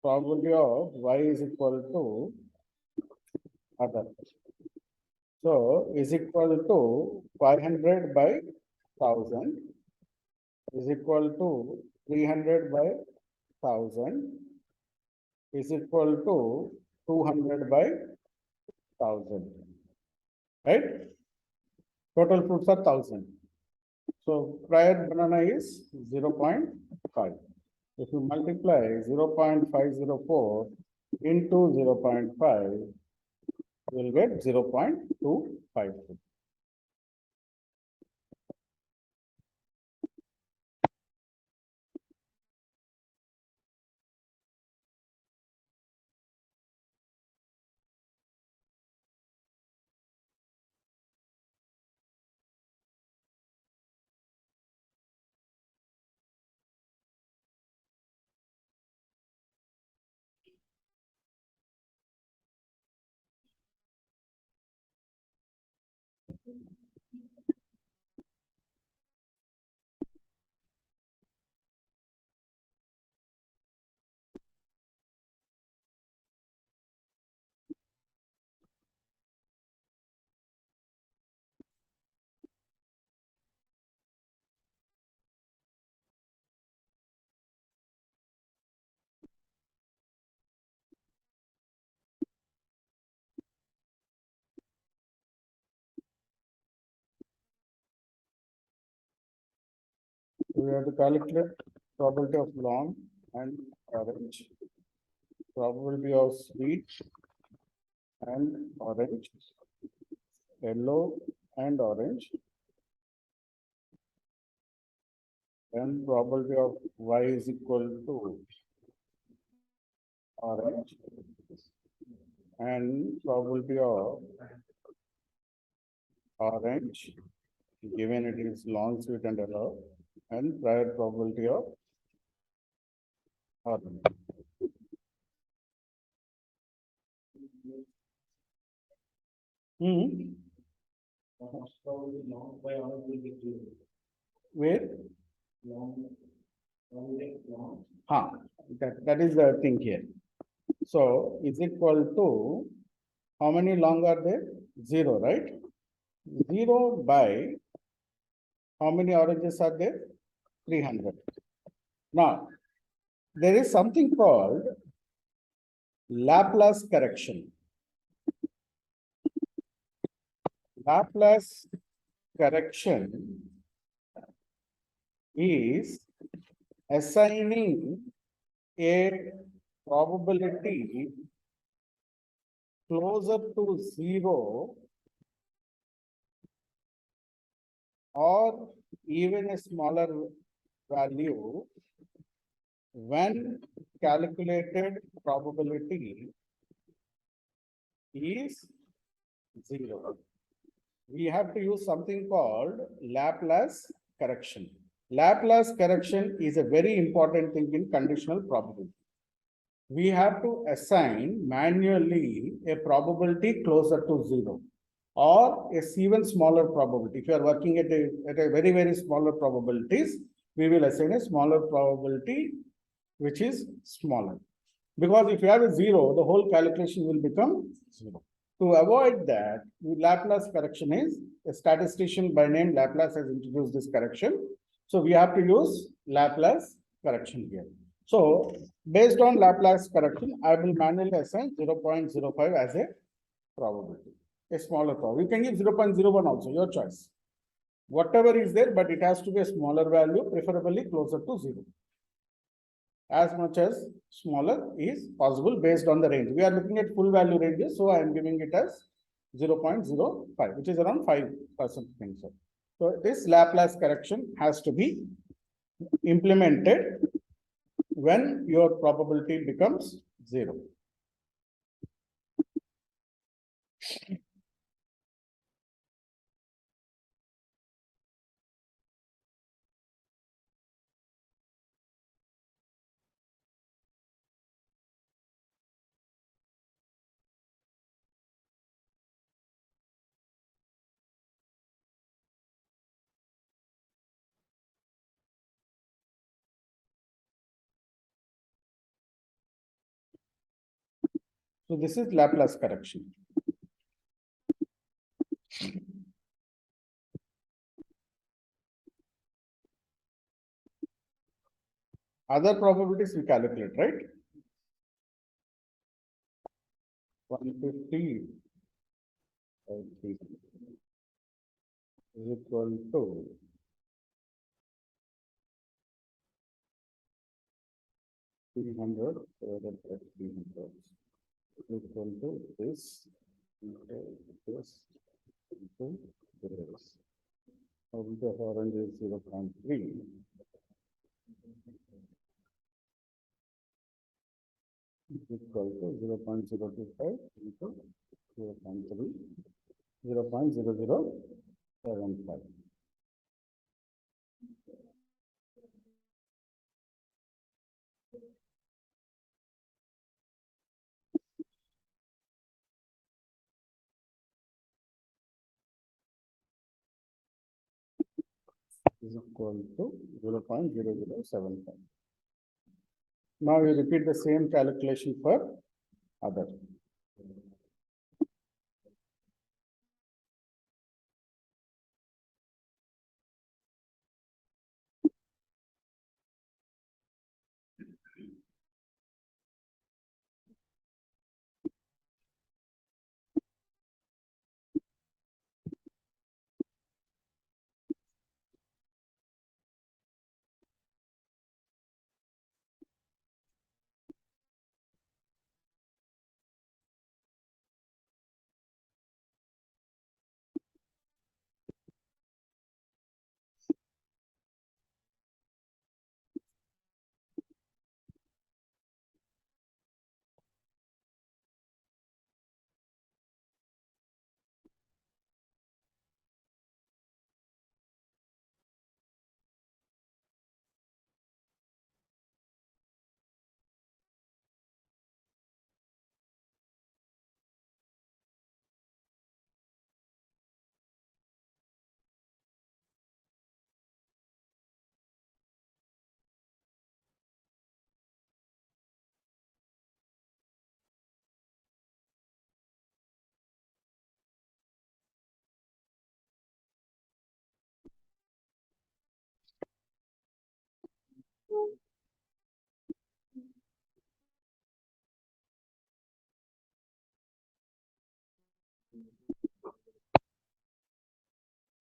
Probability of y is equal to other. So is equal to 500 by 1000 is equal to 300 by 1000 is equal to 200 by 1000. Right? Total fruits are 1000. So prior banana is 0.5. If you multiply 0.504 into 0.5, you will get 0.252. We have to calculate probability of long and orange, probability of sweet and orange, yellow and orange, and probability of y is equal to orange, and probability of orange, given it is long, sweet and yellow, and prior probability of orange. Most probably long by orange will be zero. Where? Long, long. That is the thing here. So is equal to, how many long are there? 0, right? 0 by, how many oranges are there? 300. Now, there is something called Laplace correction. Laplace correction is assigning a probability closer to 0 or even a smaller value when calculated probability is 0. We have to use something called Laplace correction. Laplace correction is a very important thing in conditional probability. We have to assign manually a probability closer to 0 or a even smaller probability. If you are working at a very, very smaller probabilities, we will assign a smaller probability which is smaller. Because if you have a 0, the whole calculation will become 0. To avoid that, the Laplace correction is, a statistician by name Laplace has introduced this correction. So we have to use Laplace correction here. So based on Laplace correction, I will manually assign 0.05 as a probability, a smaller probability. You can give 0.01 also, your choice. Whatever is there, but it has to be a smaller value, preferably closer to 0. As much as smaller is possible based on the range. We are looking at full value ranges, so I am giving it as 0.05, which is around 5% thing. So this Laplace correction has to be implemented when your probability becomes 0. So this is Laplace correction. Other probabilities we calculate, right? 150 is equal to 300 divided by 300 equal to this into this into this. Of the orange is 0.3. Equal to 0.025 into 0.3, 0.0075. Is equal to 0.0075. Now you repeat the same calculation for other.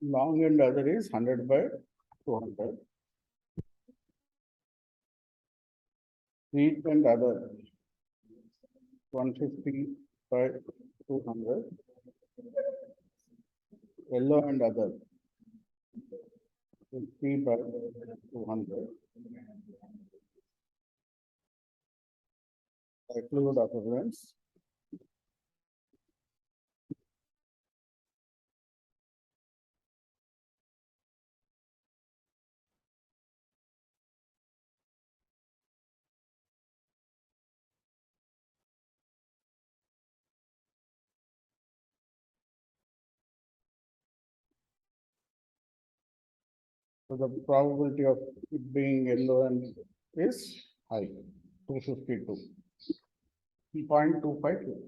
Long and other is 100 by 200. Wheat and other 150 by 200. Yellow and other 50 by 200. Likelihood occurrence. So the probability of it being yellow and is high, 252. 0.252.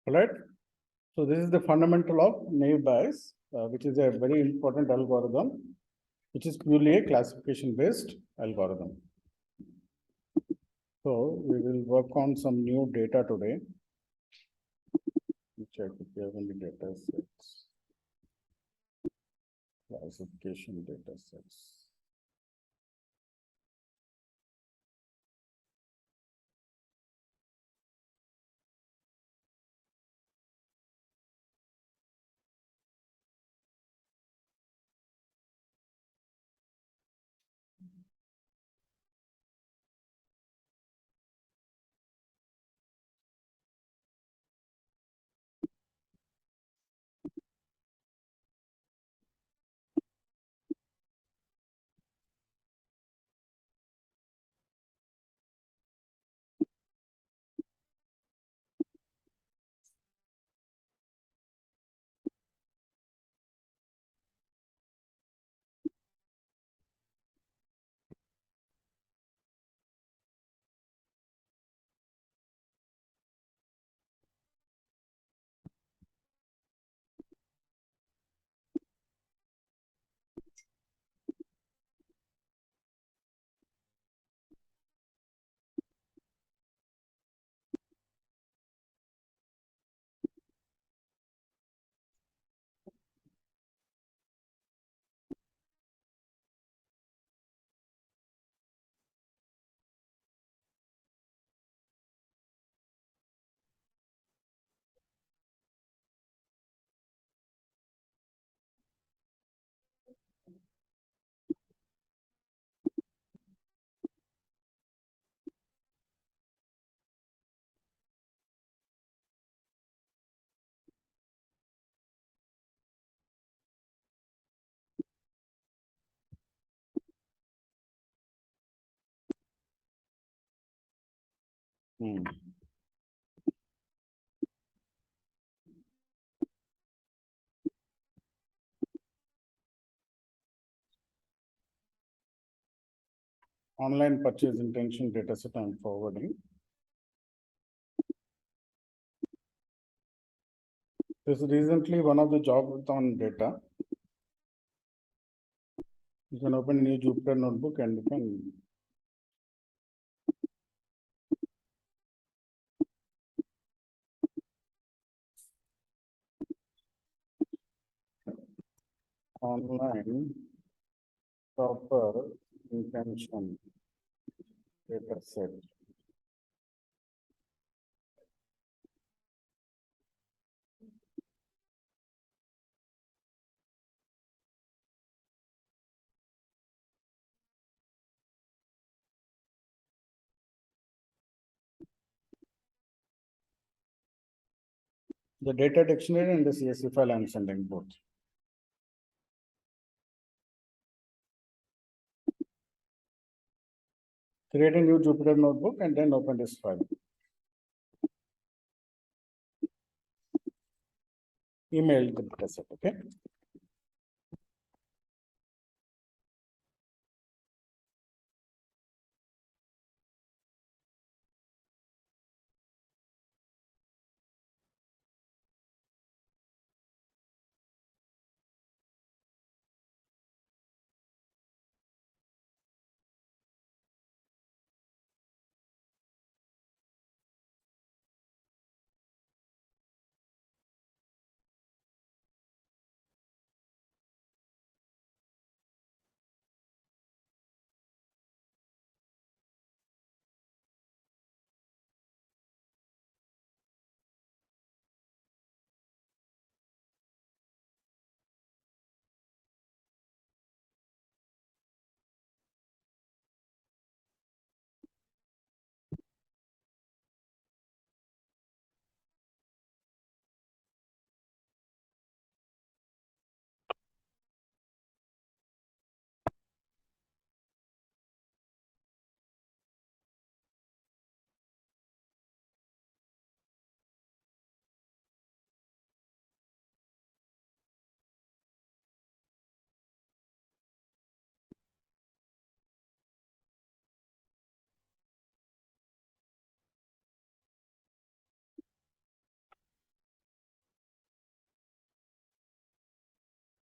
Alright, so this is the fundamental of naive Bayes, which is a very important algorithm, which is purely a classification based algorithm. So we will work on some new data today. Check if you have any data sets. Classification data sets. Hmm. Online purchase intention dataset I'm forwarding. This is recently one of the jobathon data. You can open new Jupyter notebook and you can online proper intention data set. The data dictionary and the CSV file I'm sending both. Create a new Jupyter notebook and then open this file. Email the dataset, okay?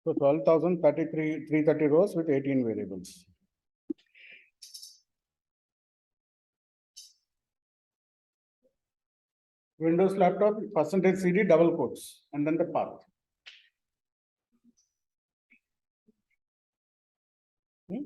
So 12,033, 330 rows with 18 variables. Windows laptop, percentage CD, double quotes, and then the path. Hmm?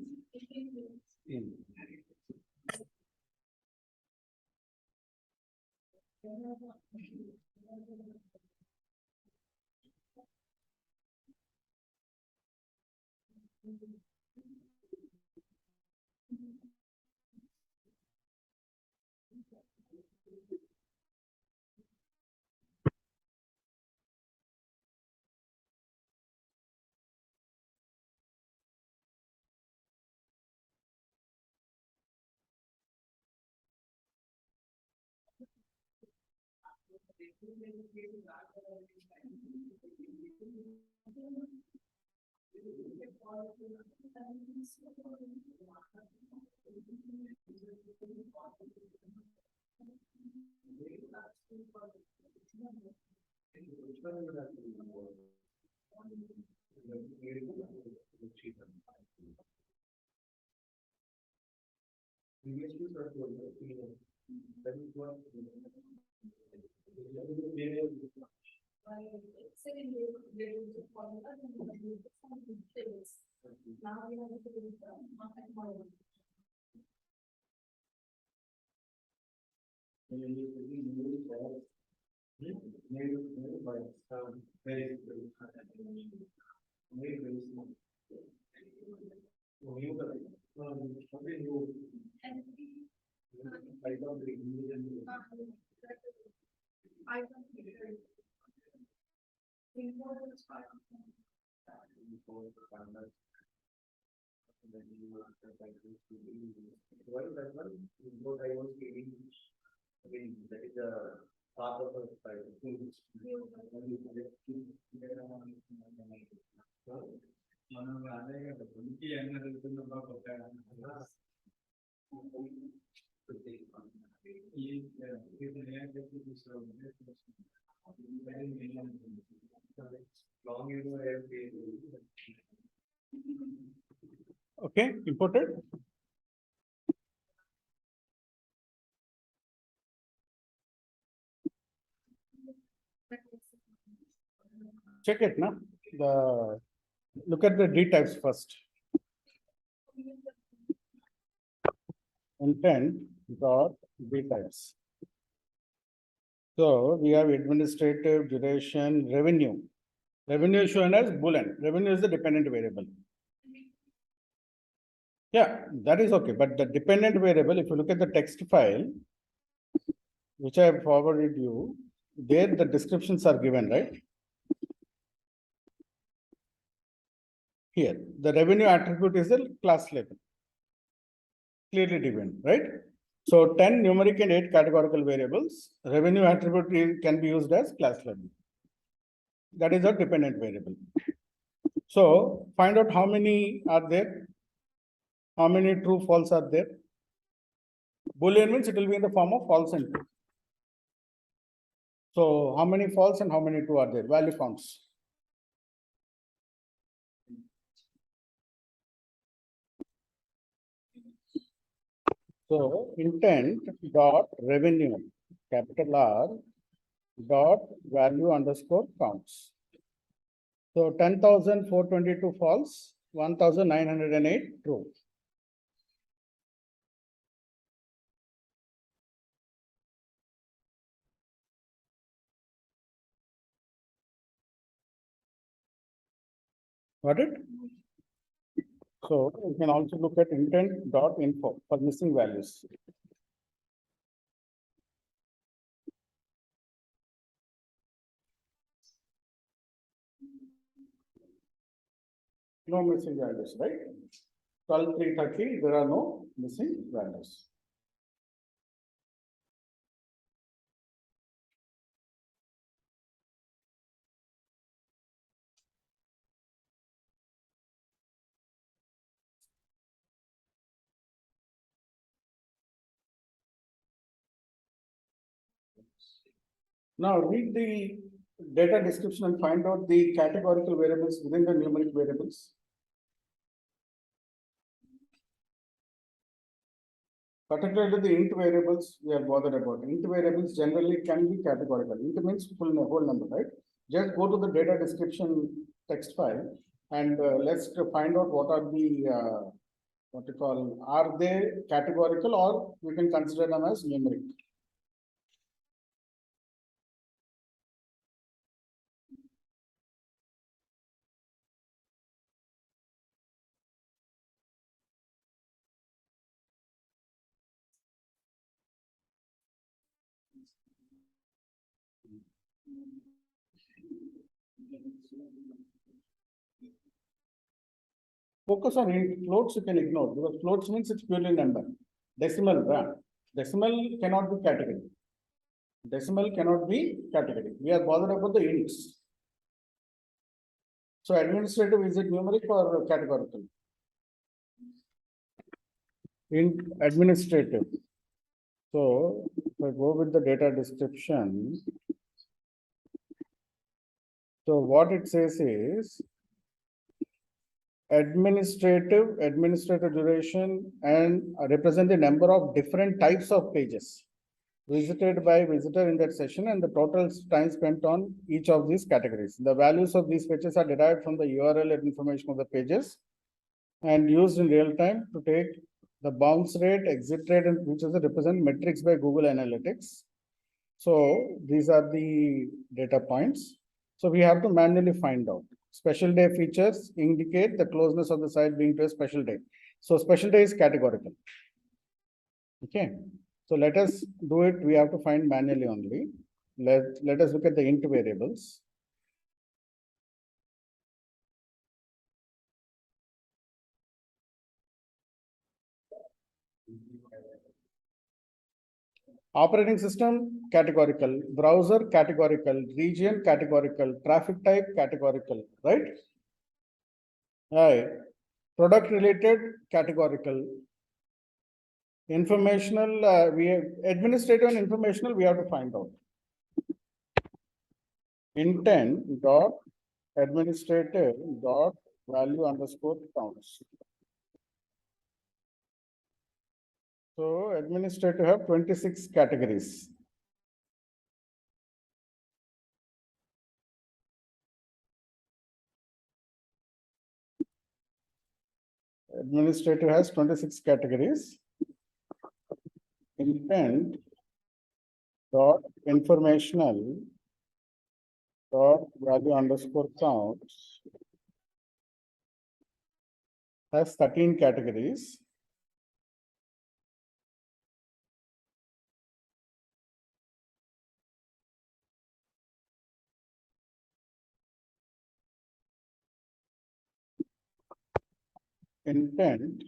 Now we have to do the. I don't. Well, that one, what I was reading, I mean, that is a part of the file. Long ago, I have been. Okay, imported. Check it now. Look at the D types first. Intent dot D types. So we have administrative, duration, revenue. Revenue is shown as boolean. Revenue is the dependent variable. Yeah, that is okay, but the dependent variable, if you look at the text file, which I have forwarded you, there the descriptions are given, right? Here, the revenue attribute is the class label. clearly defined, right? So 10 numeric and 8 categorical variables. Revenue attribute can be used as class level. That is a dependent variable. So find out how many are there. How many true, false are there? Boolean means it will be in the form of false and true. So how many false and how many true are there? Value counts. So intent dot revenue, capital R, dot value underscore counts. So 10,422 false, 1,908 true. Got it? So you can also look at intent dot info for missing values. No missing values, right? 12,330, there are no missing values. Now read the data description and find out the categorical variables within the numeric variables. Particularly the int variables we are bothered about. Int variables generally can be categorical. Int means whole number, right? Just go to the data description text file and let's find out what are the what you call, are they categorical or we can consider them as numeric. Focus on int. Floats you can ignore because floats means it's purely number. Decimal, decimal cannot be category. Decimal cannot be category. We are bothered about the ints. So administrative, is it numeric or categorical? Int administrative. So if I go with the data description. So what it says is administrative duration and represent the number of different types of pages visited by visitor in that session and the total time spent on each of these categories. The values of these pages are derived from the URL and information of the pages and used in real time to take the bounce rate, exit rate, and which is represent metrics by Google Analytics. So these are the data points. So we have to manually find out. Special day features indicate the closeness of the site being to a special day. So special day is categorical. Okay. So let us do it. We have to find manually only. Let us look at the int variables. Operating system categorical, browser categorical, region categorical, traffic type categorical, right? Right. Product related categorical. Informational, we have administrative and informational, we have to find out. Intent dot administrative dot value underscore counts. So administrative have 26 categories. Administrative has 26 categories. Intent dot informational dot value underscore counts has 13 categories. Intent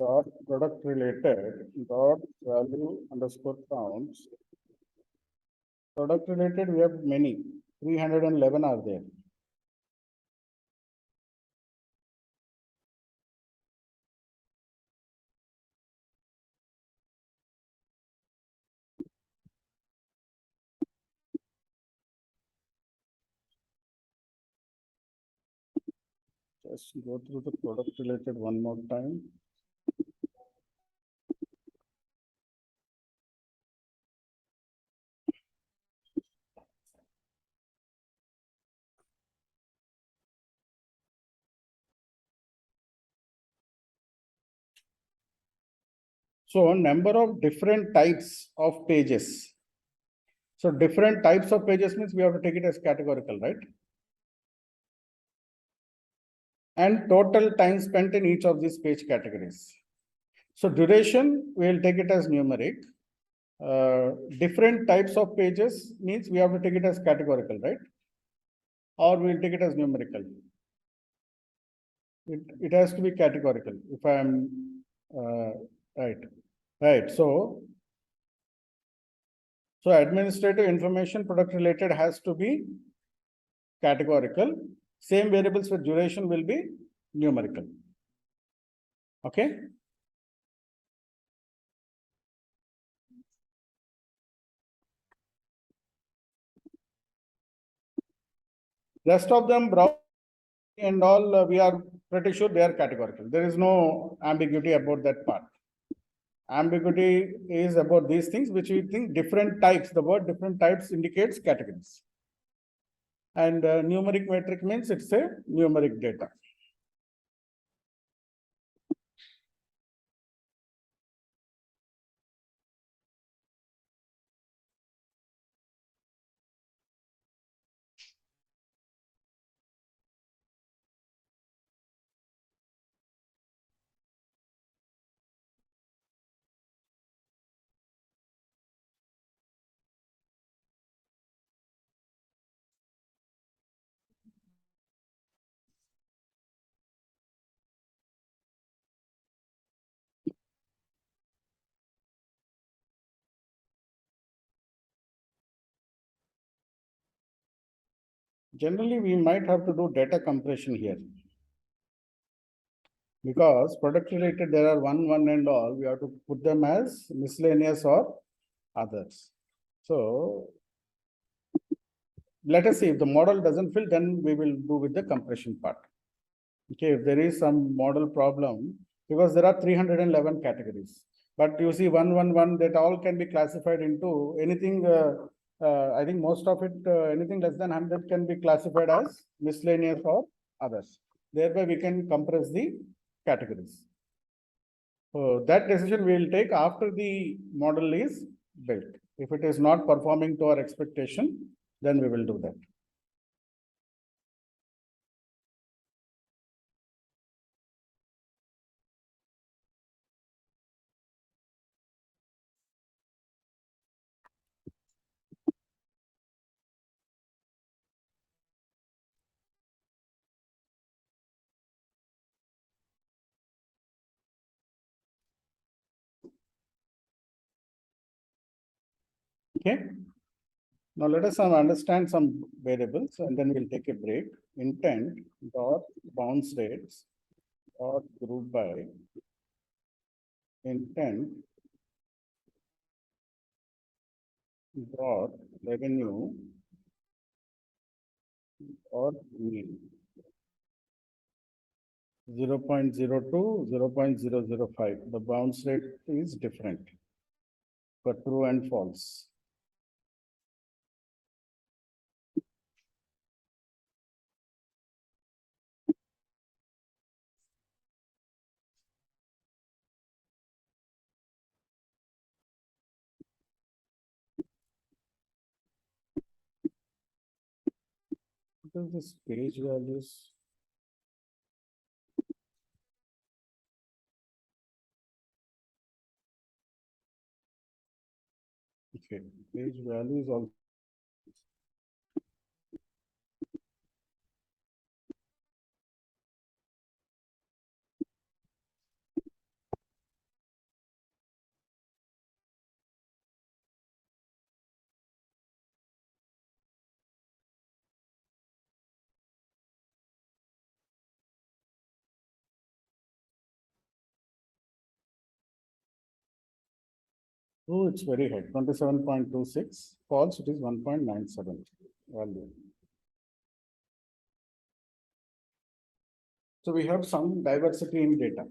dot product related dot value underscore counts. Product related, we have many, 311 are there. Just go through the product related one more time. So number of different types of pages. So different types of pages means we have to take it as categorical, right? And total time spent in each of these page categories. So duration, we will take it as numeric. Different types of pages means we have to take it as categorical, right? Or we'll take it as numerical. It has to be categorical if I am right. Right. So administrative information product related has to be categorical. Same variables for duration will be numerical. Okay. Rest of them, brown and all, we are pretty sure they are categorical. There is no ambiguity about that part. Ambiguity is about these things which we think different types. The word different types indicates categories. And numeric metric means it's a numeric data. Generally, we might have to do data compression here. Because product related, there are one and all, we have to put them as miscellaneous or others. So let us see if the model doesn't fill, then we will do with the compression part. Okay, if there is some model problem, because there are 311 categories, but you see 111, that all can be classified into anything. I think most of it, anything less than 100 can be classified as miscellaneous or others. Thereby, we can compress the categories. So that decision we will take after the model is built. If it is not performing to our expectation, then we will do that. Okay. Now let us understand some variables and then we'll take a break. Intent dot bounce rates dot group by intent dot revenue or mean 0.02, 0.005. The bounce rate is different for true and false. What is this page values? Okay, page values also. Oh, it's very high, 27.26. False, it is 1.97 value. So we have some diversity in data.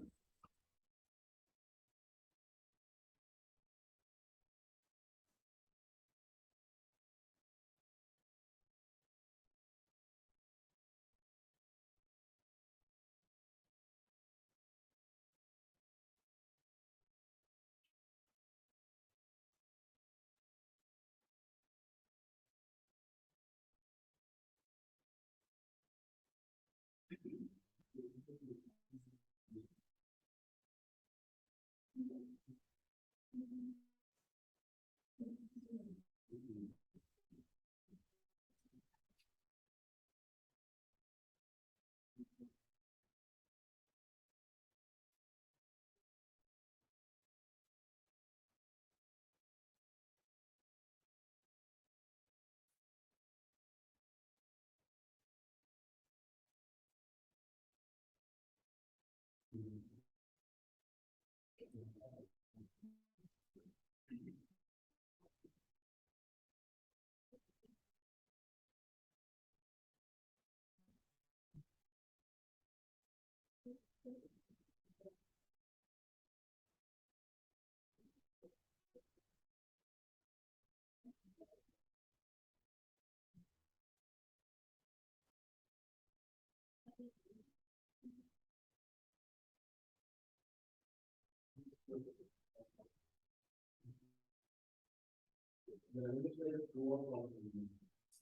The revenue share is true or false.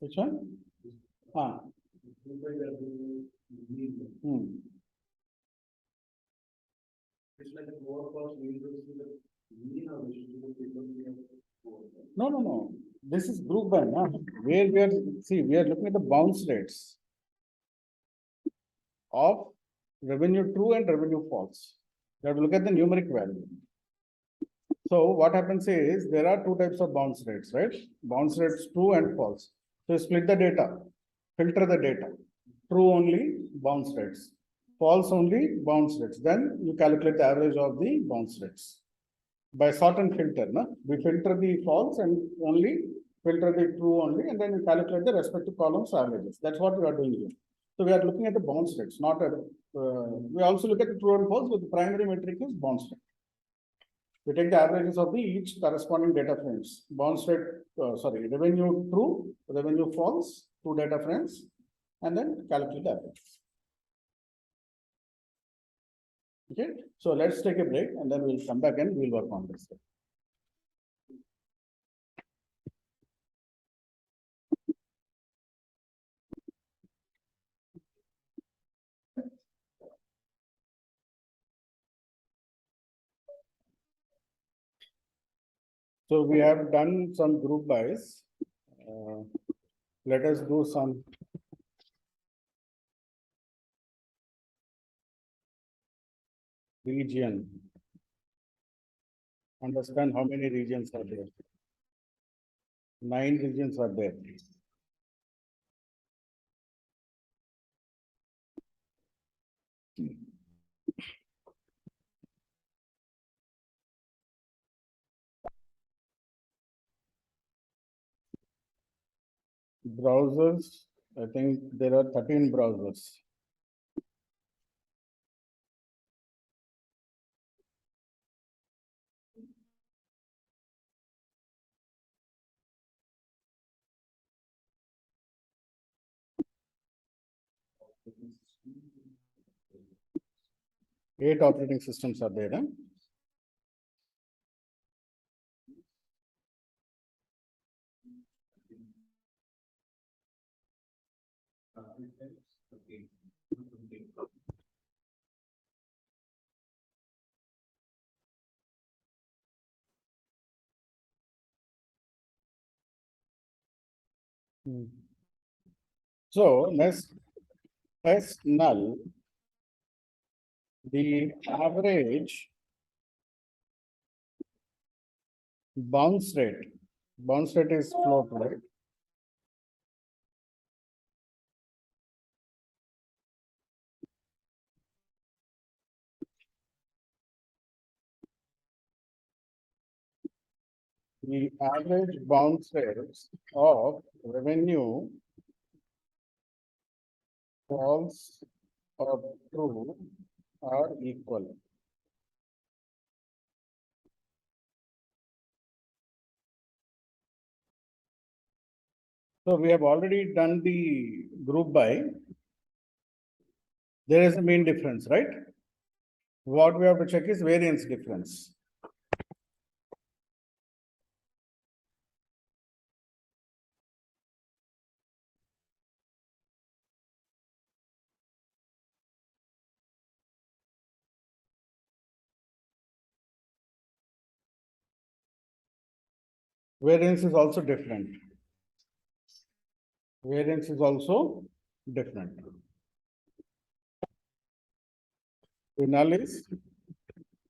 Which one? Ah, True by the mean. It's like a true or false mean to the mean or we should do the frequency of four. no. This is group by, nah. Where we are, see, we are looking at the bounce rates of revenue true and revenue false. You have to look at the numeric value. So what happens is there are two types of bounce rates, right? Bounce rates true and false. So split the data, filter the data. True only bounce rates, false only bounce rates. Then you calculate the average of the bounce rates. By sort and filter, no? We filter the false and only filter the true only, and then we calculate the respective columns averages. That's what we are doing here. So we are looking at the bounce rates, not at, we also look at the true and false, but the primary metric is bounce rate. We take the averages of the each corresponding data frames. Bounce rate, revenue true, revenue false, two data frames, and then calculate the average. Okay, so let's take a break and then we'll come back and we'll work on this. So we have done some group buys. Let us do some region. Understand how many regions are there. 9 regions are there. Browsers, I think there are 13 browsers. Eight operating systems are there. Huh? So let's null the average bounce rate. Bounce rate is float, right? the average bounce rates of revenue false or true are equal. So we have already done the group by. There is a mean difference, right? What we have to check is variance difference. Variance is also different. Variance is also different. The null is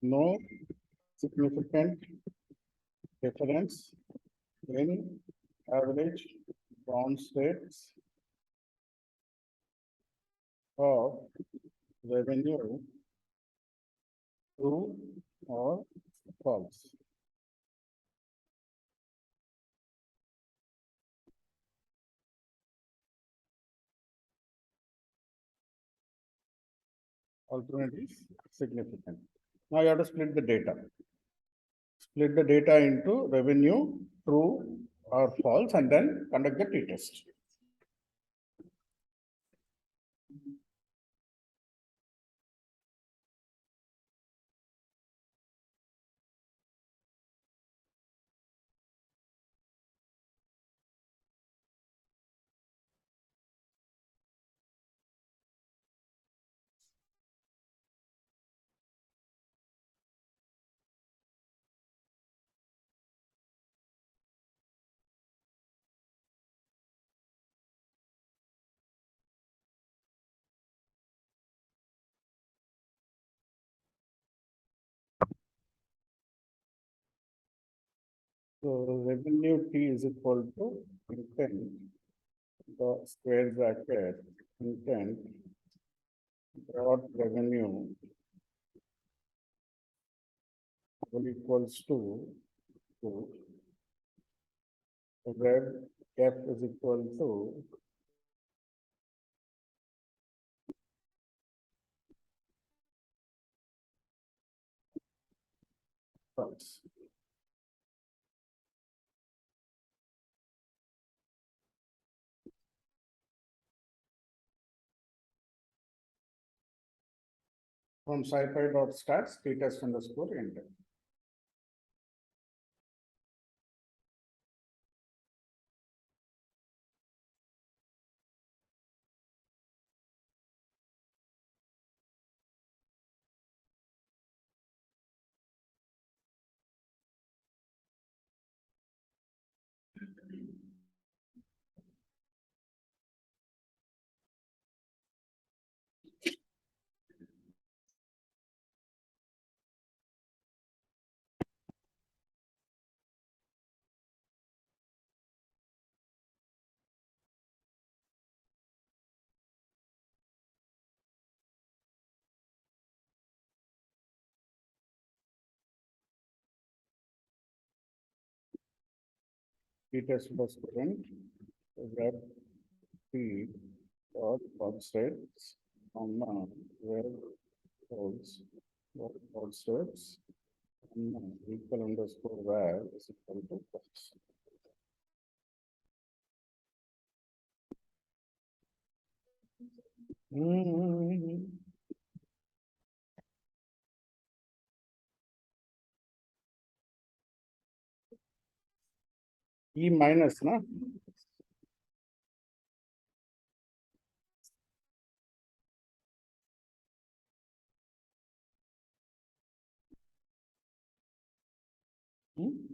no significant difference in average bounce rates of revenue true or false. Alternate is significant. Now you have to split the data. Split the data into revenue, true or false, and then conduct the t-test. So revenue T is equal to intent, the square bracket, intent, dot revenue equals to rev F is equal to false. From sci-fi dot stats, t-test underscore enter. T-test underscore ent, rev P dot constants, where holds, what constants, equal underscore var is equal to false. E minus, na? Hmm?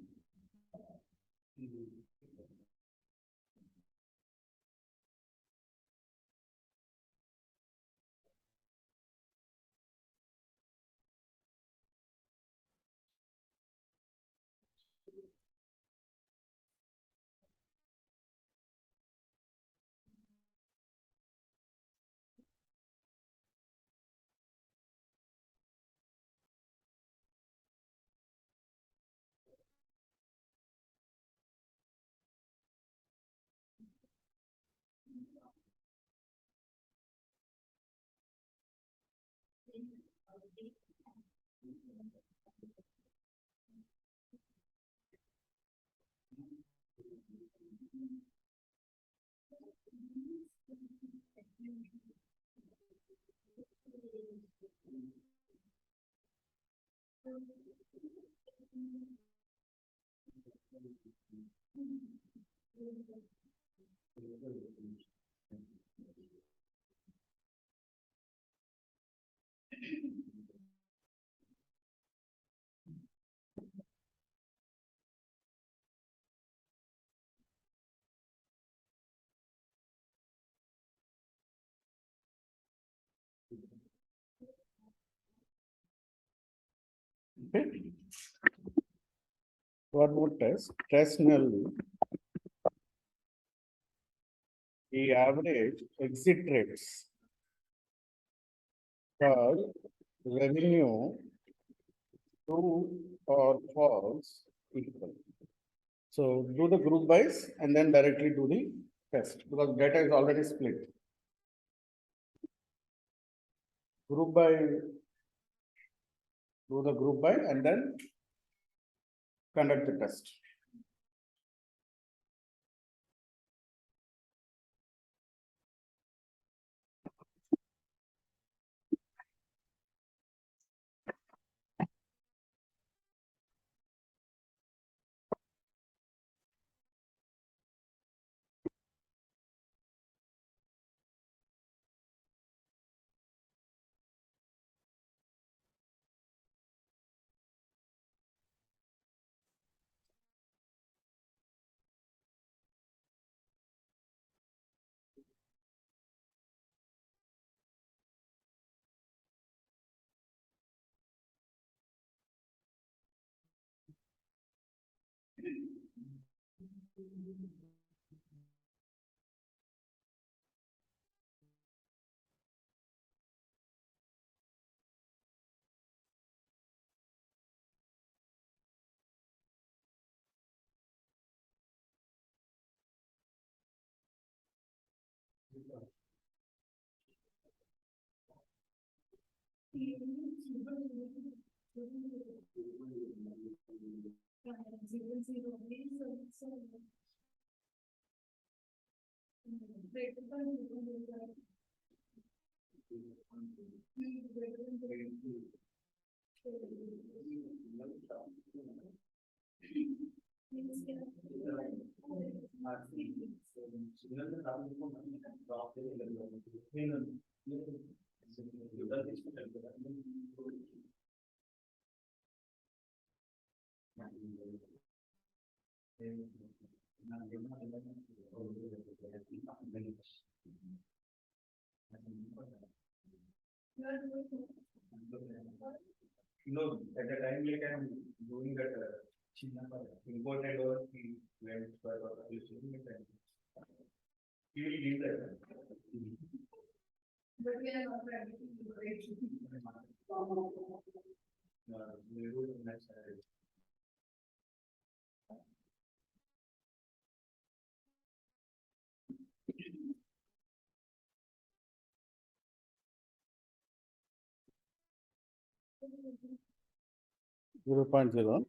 Okay. One more test, test null. The average exit rates for revenue true or false equal. So do the group wise and then directly do the test because data is already split. Group by, do the group by and then conduct the test. No, at the time like I'm doing that imported or he went for he will leave that. But we are not ready to do it. We will next. 0.0.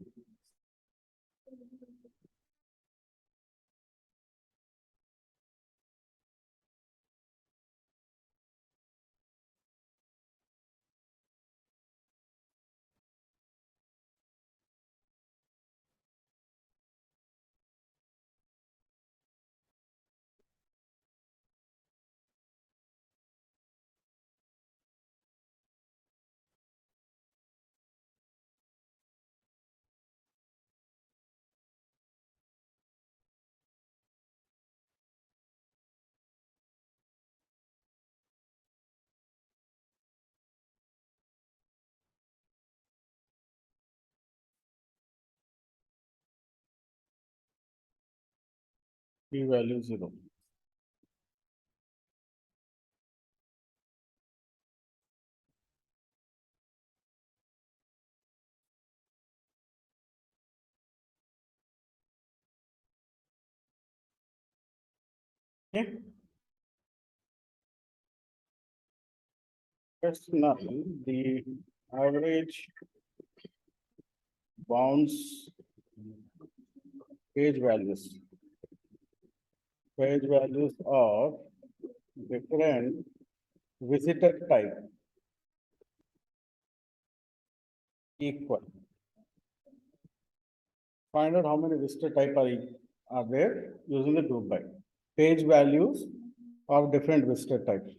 P value 0. Okay. Test null, the average bounds page values. page values of different visitor type equal. Find out how many visitor type are there using the group by. Page values of different visitor types.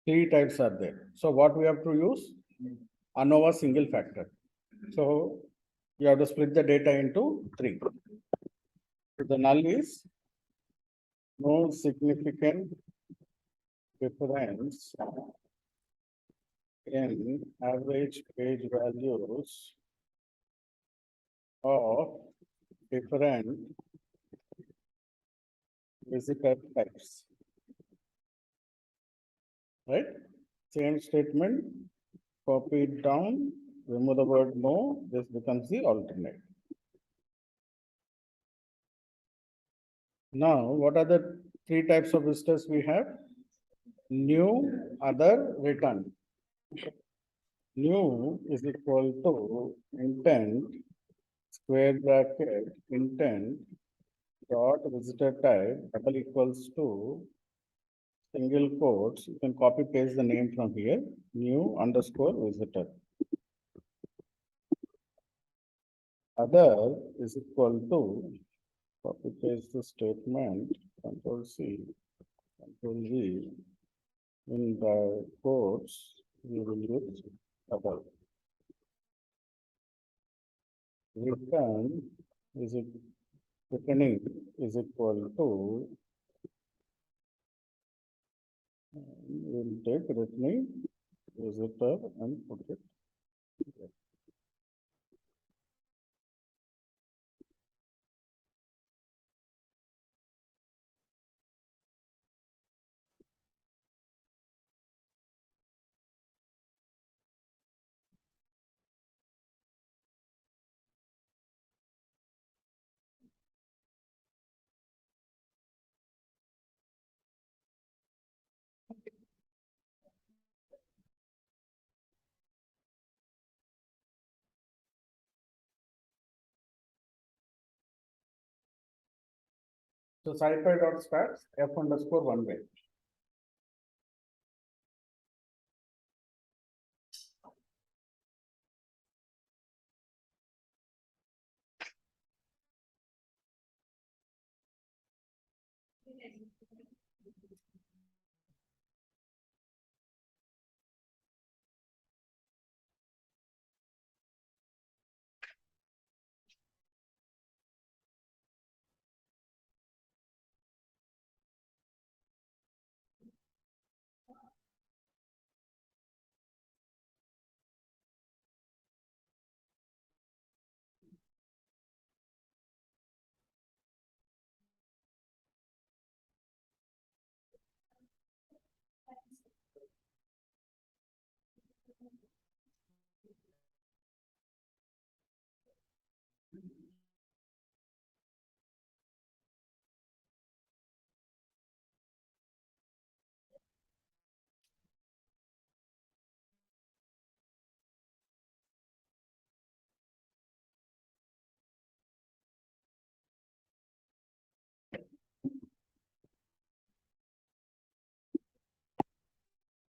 Three types are there. So what we have to use? ANOVA single factor. So you have to split the data into three. The null is no significant difference in average page values of different visitor types. Right? Same statement, copy it down, remove the word no, this becomes the alternate. Now, what are the three types of visitors we have? New, other, return. New is equal to intent, square bracket, intent, dot visitor type, double equals to single quotes, you can copy paste the name from here, new underscore visitor. Other is equal to, copy paste the statement, control C, control V. In the quotes, we will use other. Return is returning is equal to, we'll take returning visitor and put it here. So SciPy dot stats f underscore one way.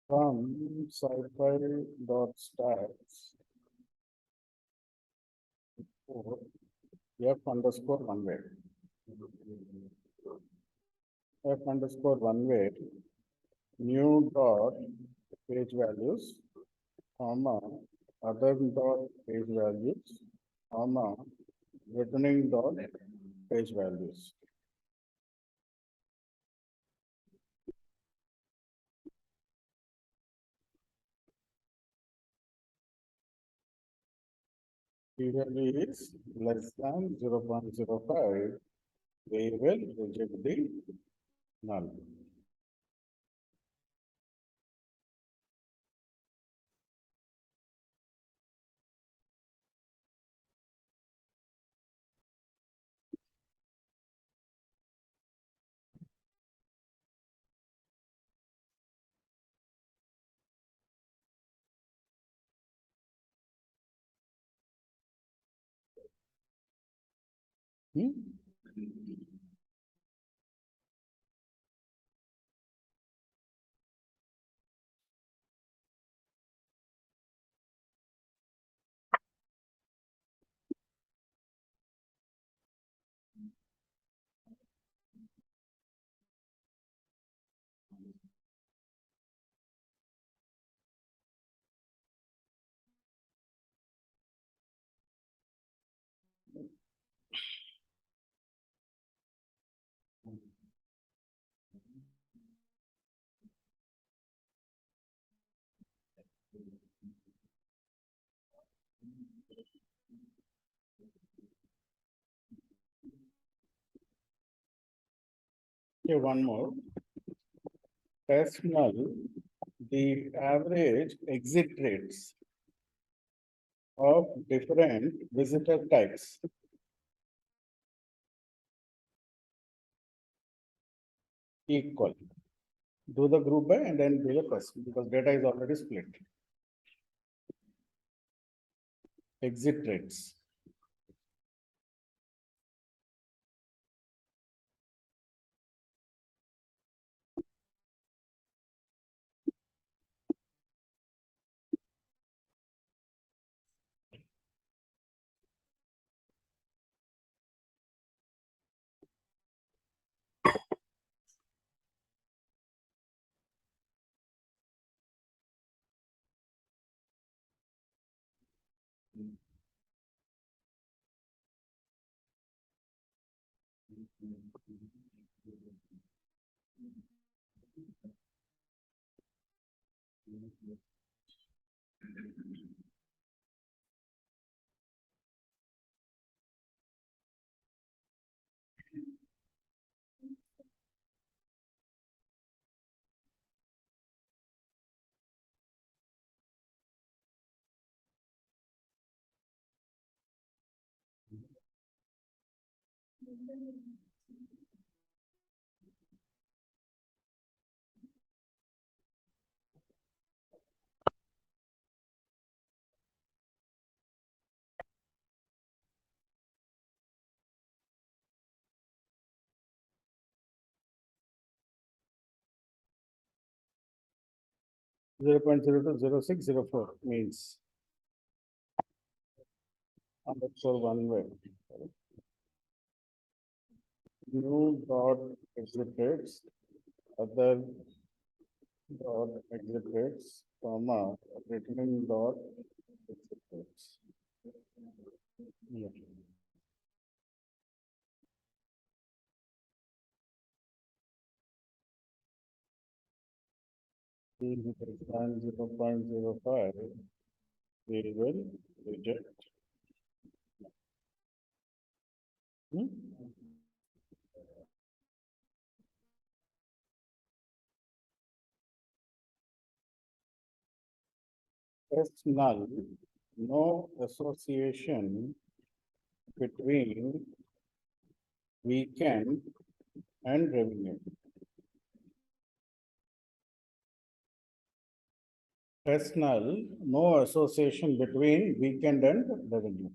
From SciPy dot stats for f underscore one way. F underscore one way, new dot page values, comma, other dot page values, comma, returning dot page values. P value is less than 0.05, we will reject the null. Hmm? Okay, one more. Test null, the average exit rates of different visitor types. Equal. Do the group by and then do the test because data is already split. Exit rates. Zero point zero two zero six zero four means. Underscore one way. New dot exit rates, other dot exit rates, comma, returning dot exit rates. Yeah. If it is than 0.05, we will reject. Hmm? Test null, no association between weekend and revenue. Test null, no association between weekend and revenue.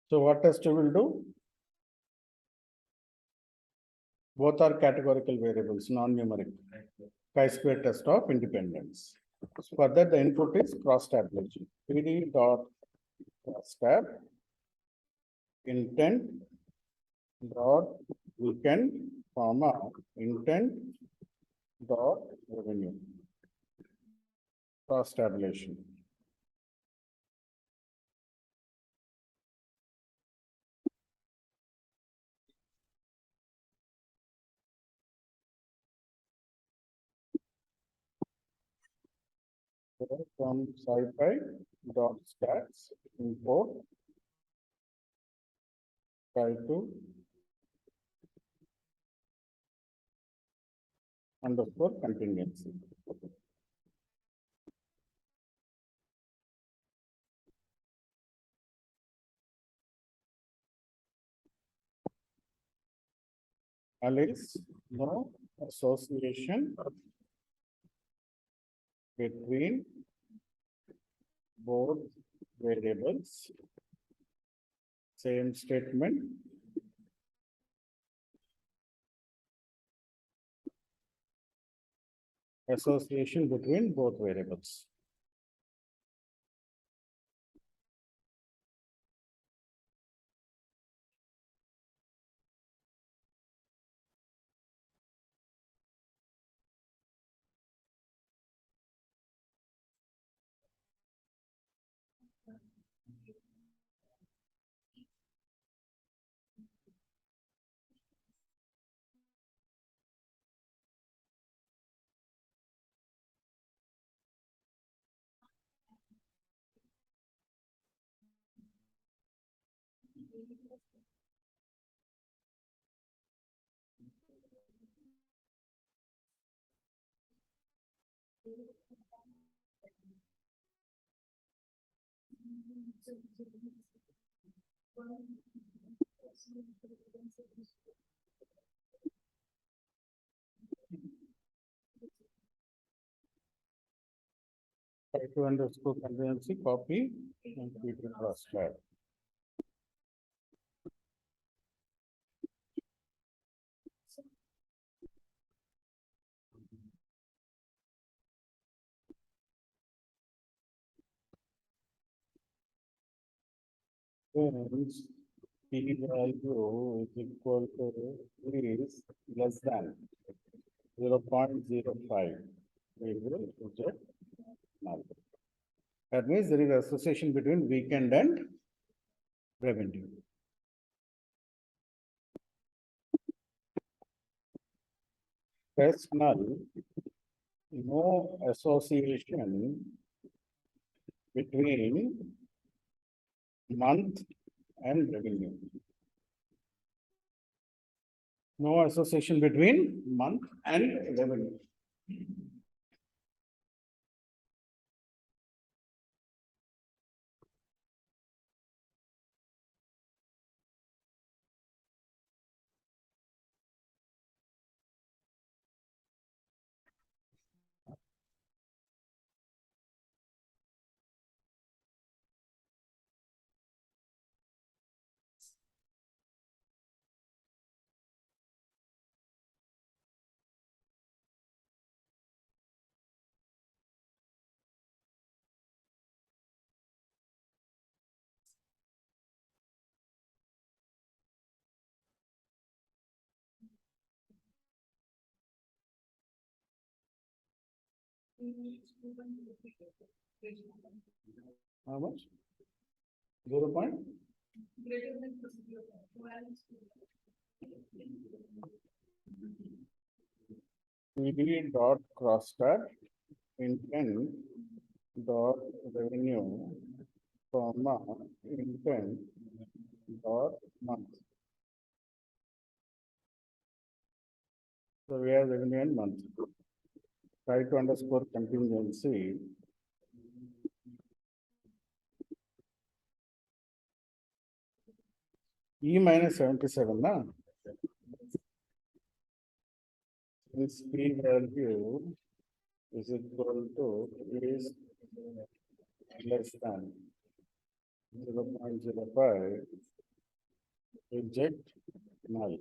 So what test you will do? Both are categorical variables, non-numeric. Chi-square test of independence. Further, the input is cross-tabulation. PD dot cross-tab intent dot weekend, comma, intent dot revenue. Cross tabulation. So from SciPy dot stats import try to underscore contingency. Alice, no association between both variables. Same statement. Association between both variables. Try to underscore contingency, copy and keep it cross tab. Hence, P value is equal to is less than 0.05. We will reject null. That means there is association between weekend and revenue. Test null, no association between month and revenue. No association between month and revenue. How much? 0 point? Greater than procedure. PD dot cross tab intent dot revenue comma intent dot month. So we have revenue and month. Try to underscore contingency. E minus 77, na? This P value is equal to is less than 0.05. Reject null.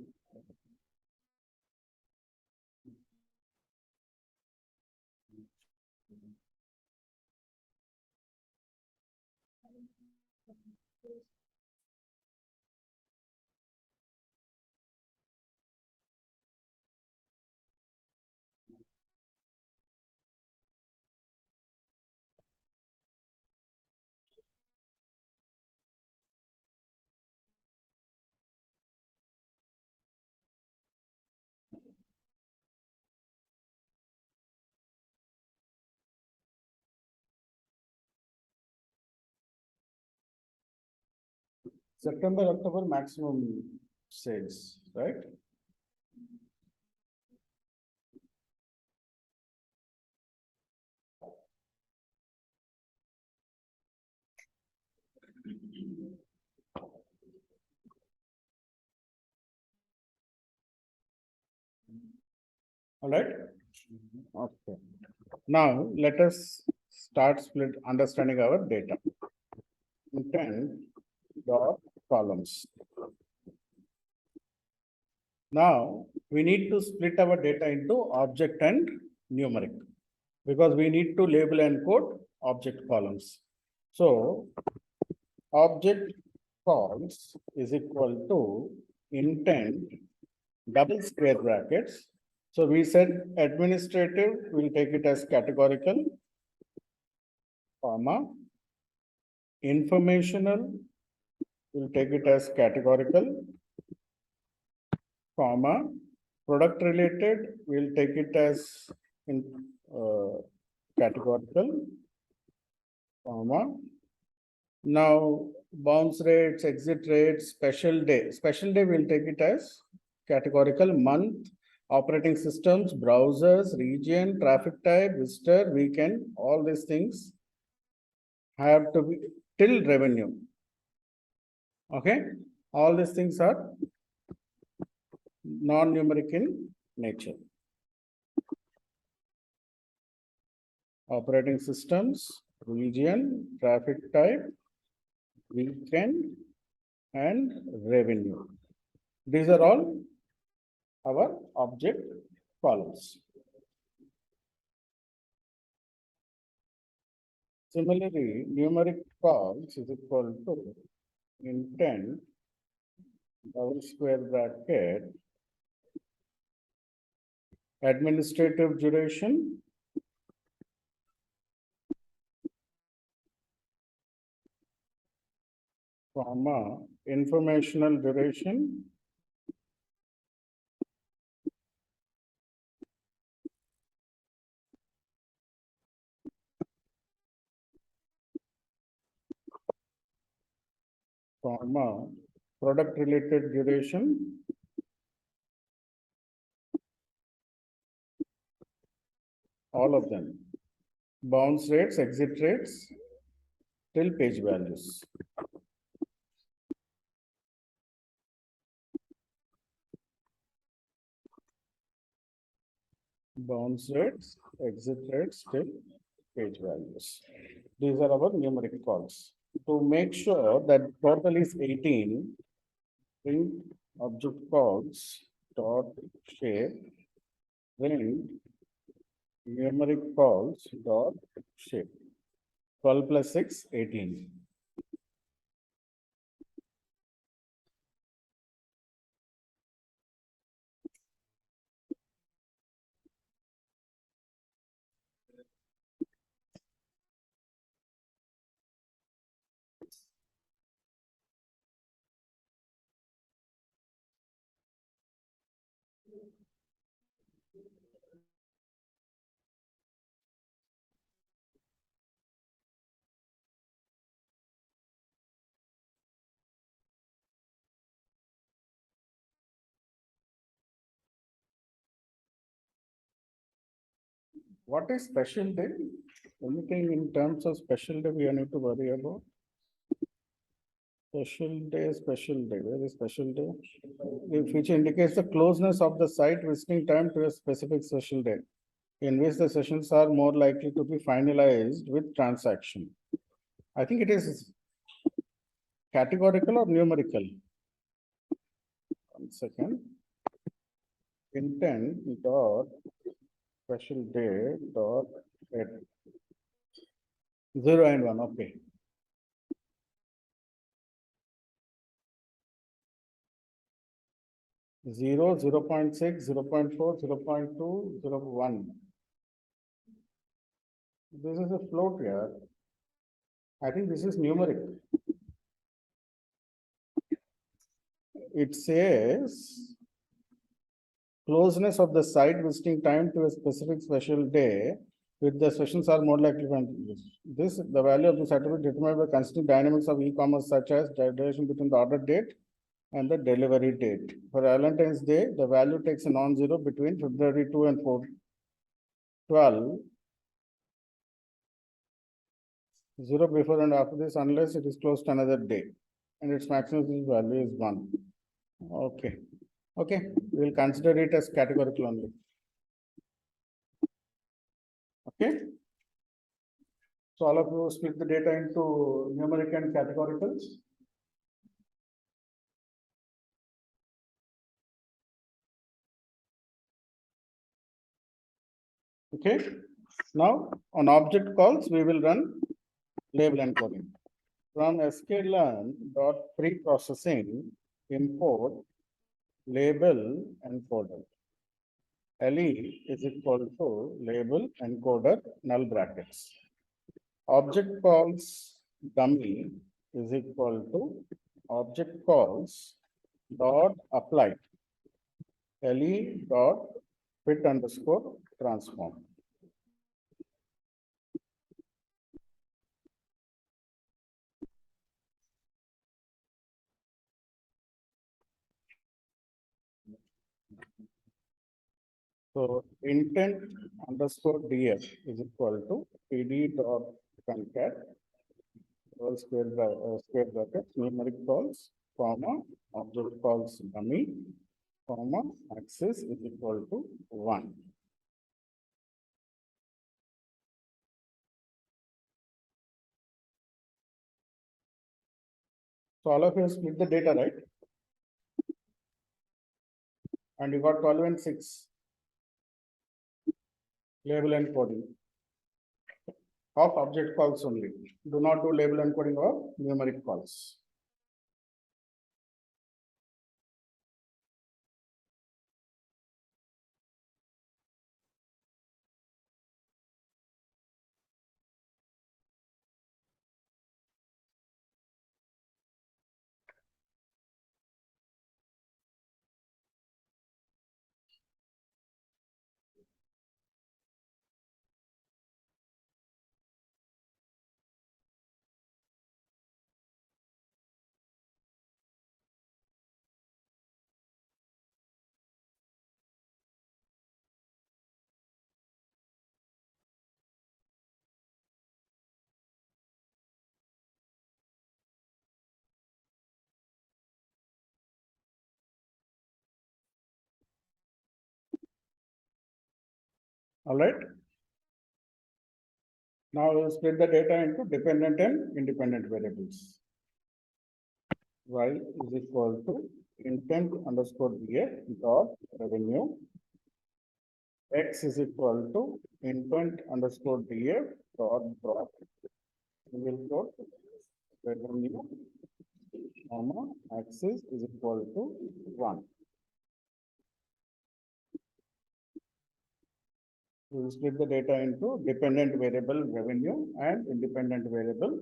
September, October maximum sales, right? All right? Okay. Now, let us start split understanding our data. Intent dot columns. Now, we need to split our data into object and numeric, because we need to label and code object columns. So, object calls is equal to intent double square brackets. So we said administrative, we'll take it as categorical, comma. Informational, we'll take it as categorical, comma. Product related, we'll take it as in categorical, comma. Now, bounce rates, exit rates, special day, we'll take it as categorical, month, operating systems, browsers, region, traffic type, visitor, weekend, all these things have to be till revenue. Okay, all these things are non-numeric in nature. Operating systems, region, traffic type, weekend, and revenue. These are all our object columns. Similarly, numeric calls is equal to intent double square bracket administrative duration comma informational duration comma product related duration all of them, bounce rates, exit rates, till page values. Bounce rates, exit rates, till page values. These are our numeric calls. To make sure that total is 18, print object calls dot shape, print numeric calls dot shape. 12 plus 6, 18. What is special day? Anything in terms of special day we need to worry about? Special day, where is special day? Which indicates the closeness of the site visiting time to a specific special day, in which the sessions are more likely to be finalized with transaction. I think it is categorical or numerical. 1 second. Intent dot special day dot at 0 and 1, okay. 0, 0.6, 0.4, 0.2, 0.1. This is a float here. I think this is numeric. It says closeness of the site visiting time to a specific special day, with the sessions are more likely to find this, the value of this attribute determined by considering dynamics of e-commerce such as the relation between the order date and the delivery date. For Valentine's Day, the value takes a non-zero between February 2 and 12. 0 before and after this unless it is close to another day. And its maximum value is 1. Okay. Okay, we'll consider it as categorical only. Okay. So all of you split the data into numeric and categoricals. Okay. Now on object calls, we will run label encoding. From sklearn dot pre-processing import label encoder. LE is equal to label encoder null brackets. Object calls dummy is equal to object calls dot apply LE dot fit underscore transform. So intent underscore df is equal to pd dot concat square bracket numeric calls comma object calls dummy comma access is equal to 1. So all of you split the data, right? And you got 12 and 6. Label encoding of object calls only. Do not do label encoding of numeric calls. All right. Now we'll split the data into dependent and independent variables. Y is equal to intent underscore df dot revenue. X is equal to intent underscore df dot drop. Single quote revenue comma axis is equal to 1. We will split the data into dependent variable revenue and independent variable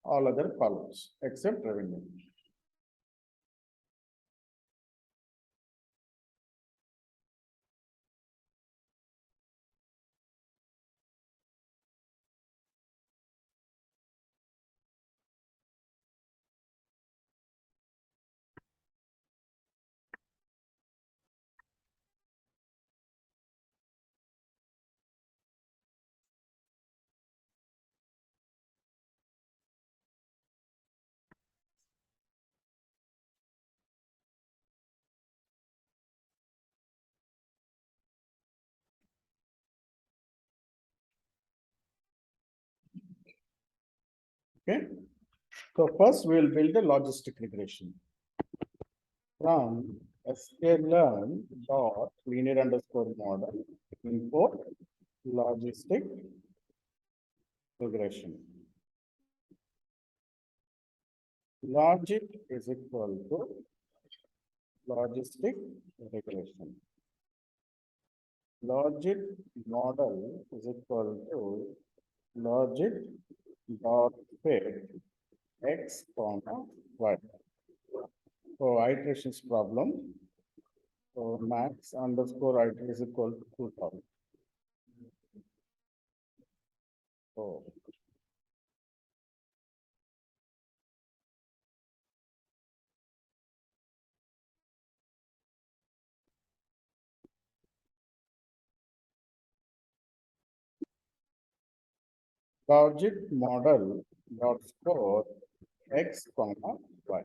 all other columns except revenue. Okay. So first we will build a logistic regression. From sklearn dot linear underscore model import logistic regression. Logic is equal to logistic regression. Logic model is equal to logic dot fit x comma y. So iterations problem. So max underscore iter is equal to 2000. Oh. Logic model dot score x comma y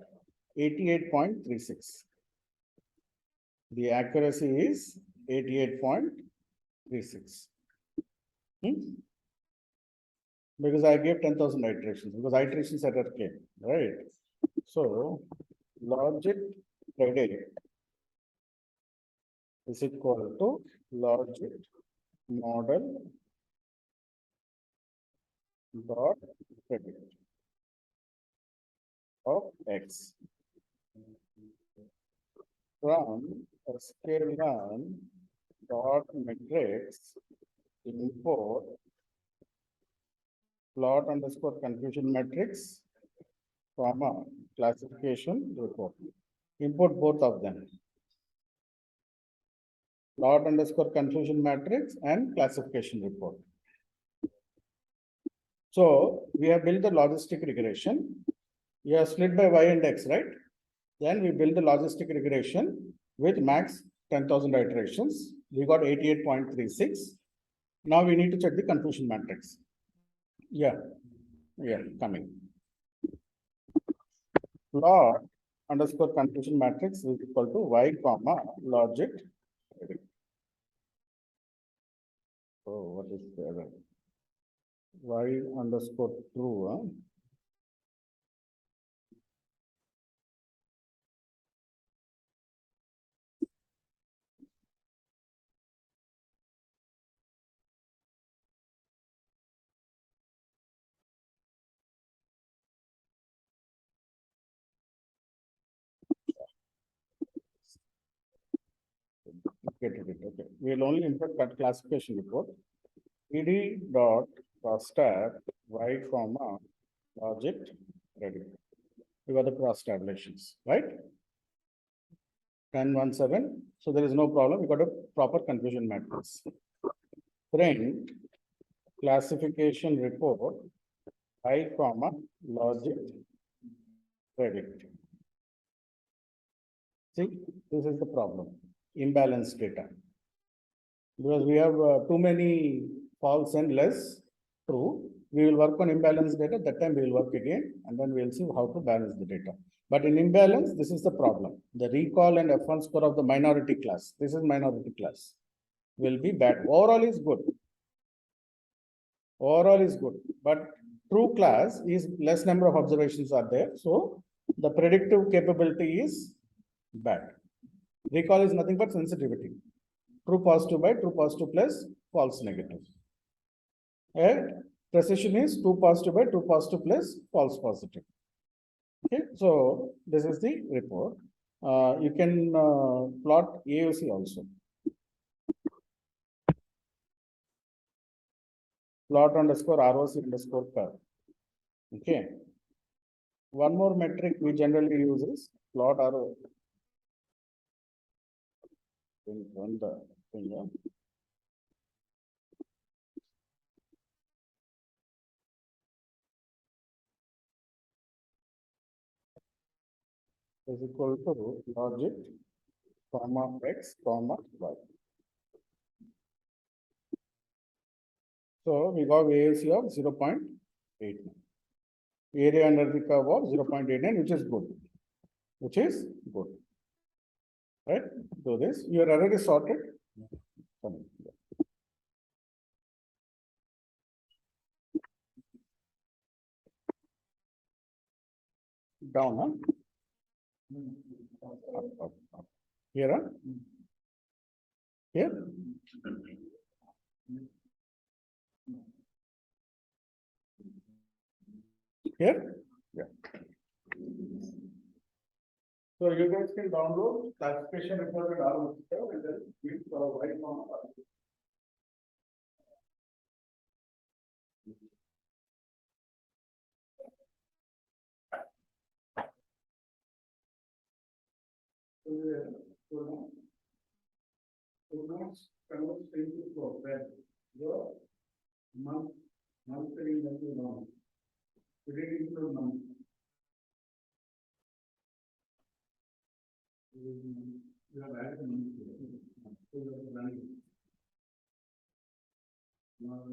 88.36. The accuracy is 88.36. Because I gave 10,000 iterations, because iterations error came, right? So logic predict is equal to logic model dot predict of x from sklearn dot matrix import plot underscore confusion matrix comma classification report. Import both of them. Plot underscore confusion matrix and classification report. So we have built the logistic regression. We have split by y and x, right? Then we build the logistic regression with max 10,000 iterations. We got 88.36. Now we need to check the confusion matrix. Yeah, coming. Plot underscore confusion matrix is equal to y comma logic. Oh, what is the other? Y underscore true, huh? Get it, okay. We'll only import that classification report. ed dot crosstab y comma logic ready. You got the cross tabulations, right? 1017. So there is no problem. You got a proper confusion matrix. Print classification report I comma logic predict. See, this is the problem. Imbalanced data. Because we have too many false and less true. We will work on imbalanced data. That time we will work again, and then we will see how to balance the data. But in imbalance, this is the problem. The recall and F1 score of the minority class. This is minority class. Will be bad. Overall is good. Overall is good. But true class is less number of observations are there. So the predictive capability is bad. Recall is nothing but sensitivity. True positive by true positive plus false negative. And precision is true positive by true positive plus false positive. Okay, so this is the report. You can plot AOC also. Plot underscore ROC underscore curve. Okay. One more metric we generally use is plot ROC. Run the thing, yeah. Is equal to logic comma x comma y. So we got AAC of 0.89. Area under the curve of 0.89, which is good. Which is good. Right? Do this. Your error is sorted. Down, huh? Up. Here, huh? Here. Here? Yeah. So you guys can download classification report and all and then give right now. Month Monitoring that you know. Predicting the month. You have added a month. So you have running. Now,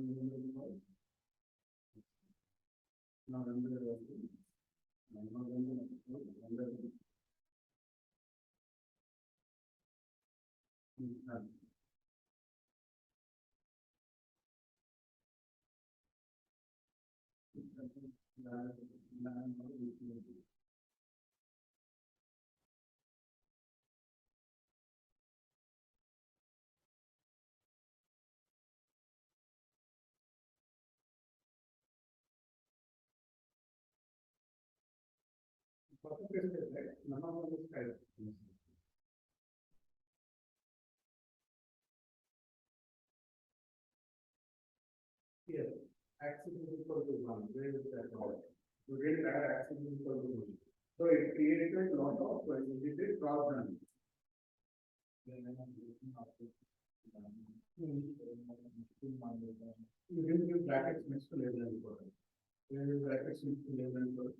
Yes, axis is equal to one, where is that all? You didn't add axis is equal to one. So it created a lot of, it did cross run. You didn't give brackets next to label and code. Where is brackets next to label and code?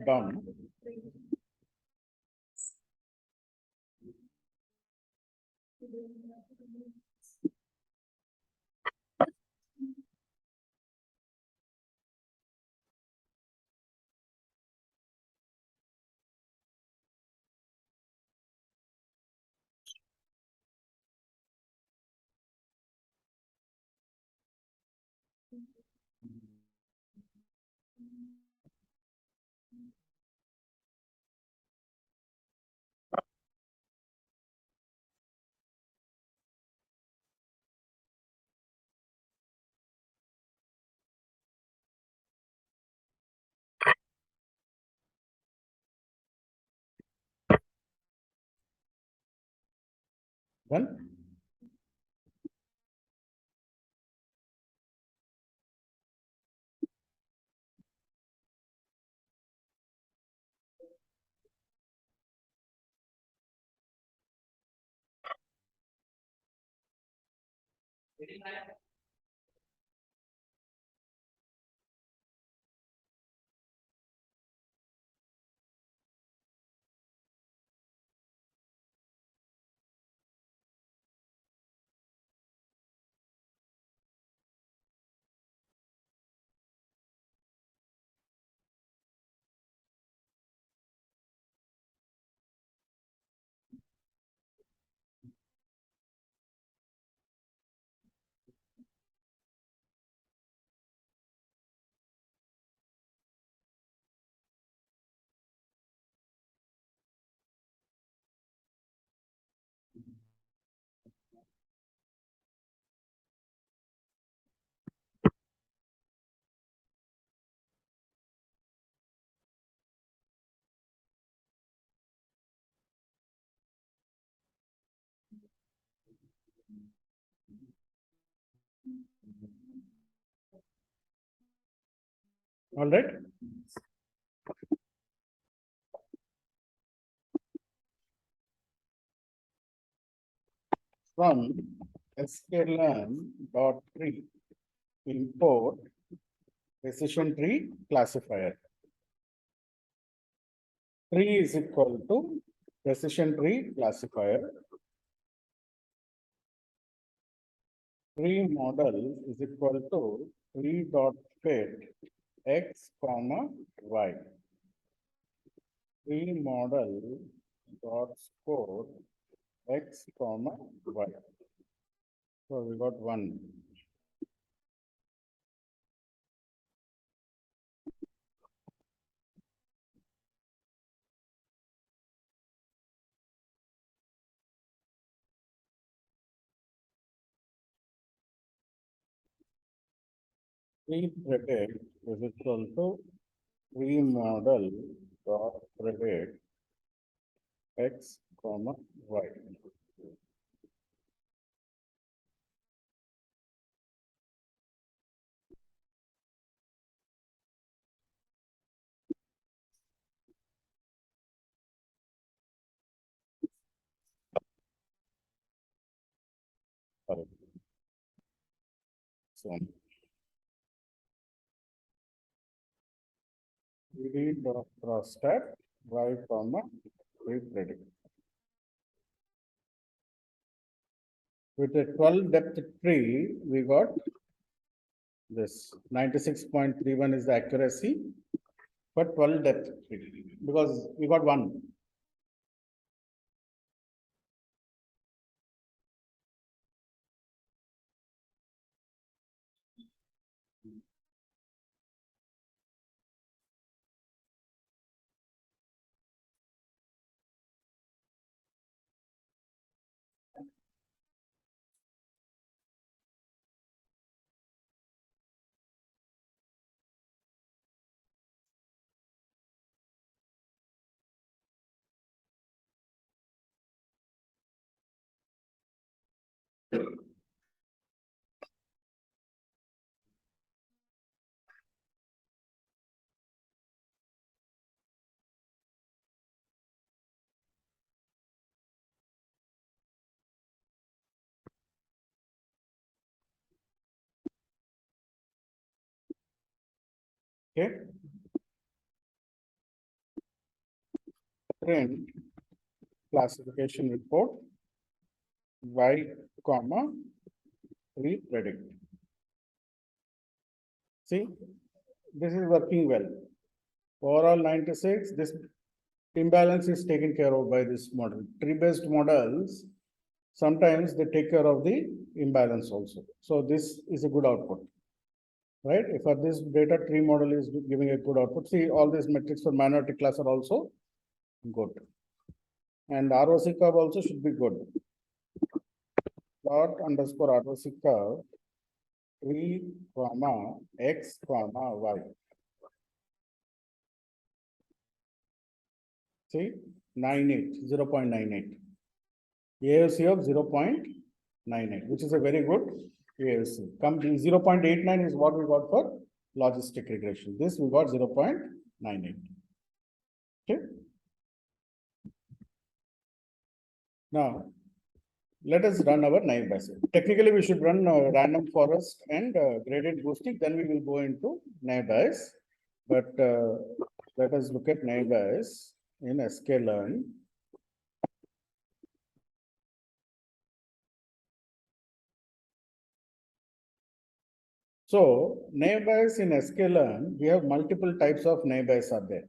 Done. Done. All right. From sklearn.tree, import decision tree classifier. Tree is equal to decision tree classifier. Tree model is equal to tree dot fit x comma y. Tree model dot score x comma y. So we got one. Tree predict is equal to tree model dot predict x comma y. Correct. So we dot cross tab y comma tree predict. With a 12 depth tree, we got this 96.31 is the accuracy for 12 depth tree because we got one. Okay. Print classification report y comma tree predict. See, this is working well. Overall 96, this imbalance is taken care of by this model. Tree-based models, sometimes they take care of the imbalance also. So this is a good output. Right? If for this data tree model is giving a good output, see all these metrics for minority class are also good. And ROC curve also should be good. Plot underscore ROC curve 3 comma x comma y. See 98, 0.98. AOC of 0.98, which is a very good AOC. Come 0.89 is what we got for logistic regression. This we got 0.98. Okay. Now, let us run our naive Bayes. Technically, we should run random forest and gradient boosting. Then we will go into naive Bayes. But let us look at naive Bayes in sklearn. So naive Bayes in sklearn, we have multiple types of naive Bayes are there.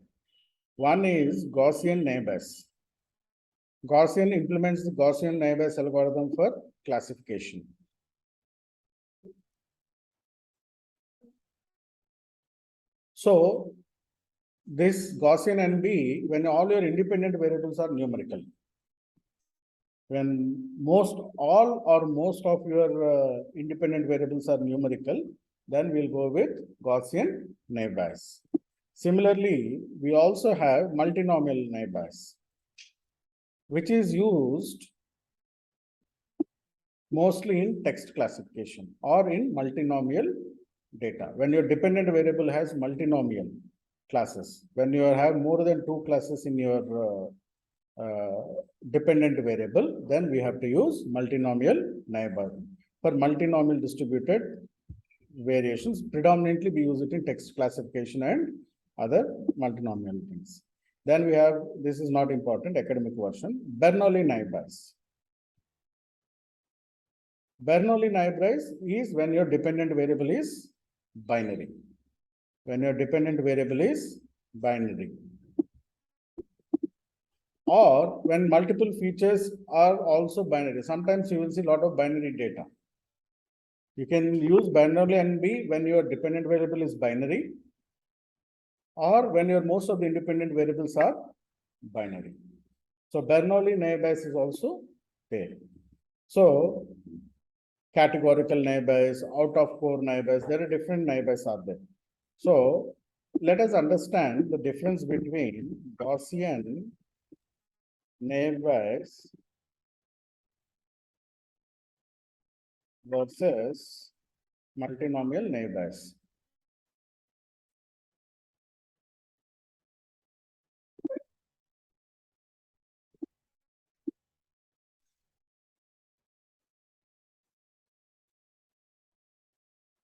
One is Gaussian naive Bayes. Gaussian implements the Gaussian naive Bayes algorithm for classification. So this Gaussian NB, when all your independent variables are numerical. When all or most of your independent variables are numerical, then we'll go with Gaussian naive Bayes. Similarly, we also have multinomial naive Bayes, which is used mostly in text classification or in multinomial data. When your dependent variable has multinomial classes, when you have more than two classes in your dependent variable, then we have to use multinomial naive. For multinomial distributed variations, predominantly we use it in text classification and other multinomial things. Then we have, this is not important, academic version, Bernoulli naive Bayes. Bernoulli naive Bayes is when your dependent variable is binary. When your dependent variable is binary. Or when multiple features are also binary. Sometimes you will see a lot of binary data. You can use Bernoulli NB when your dependent variable is binary, or when your most of the independent variables are binary. So Bernoulli naive Bayes is also there. So categorical naive Bayes, out of core naive Bayes, there are different naive Bayes are there. So let us understand the difference between Gaussian naive Bayes versus multinomial naive Bayes.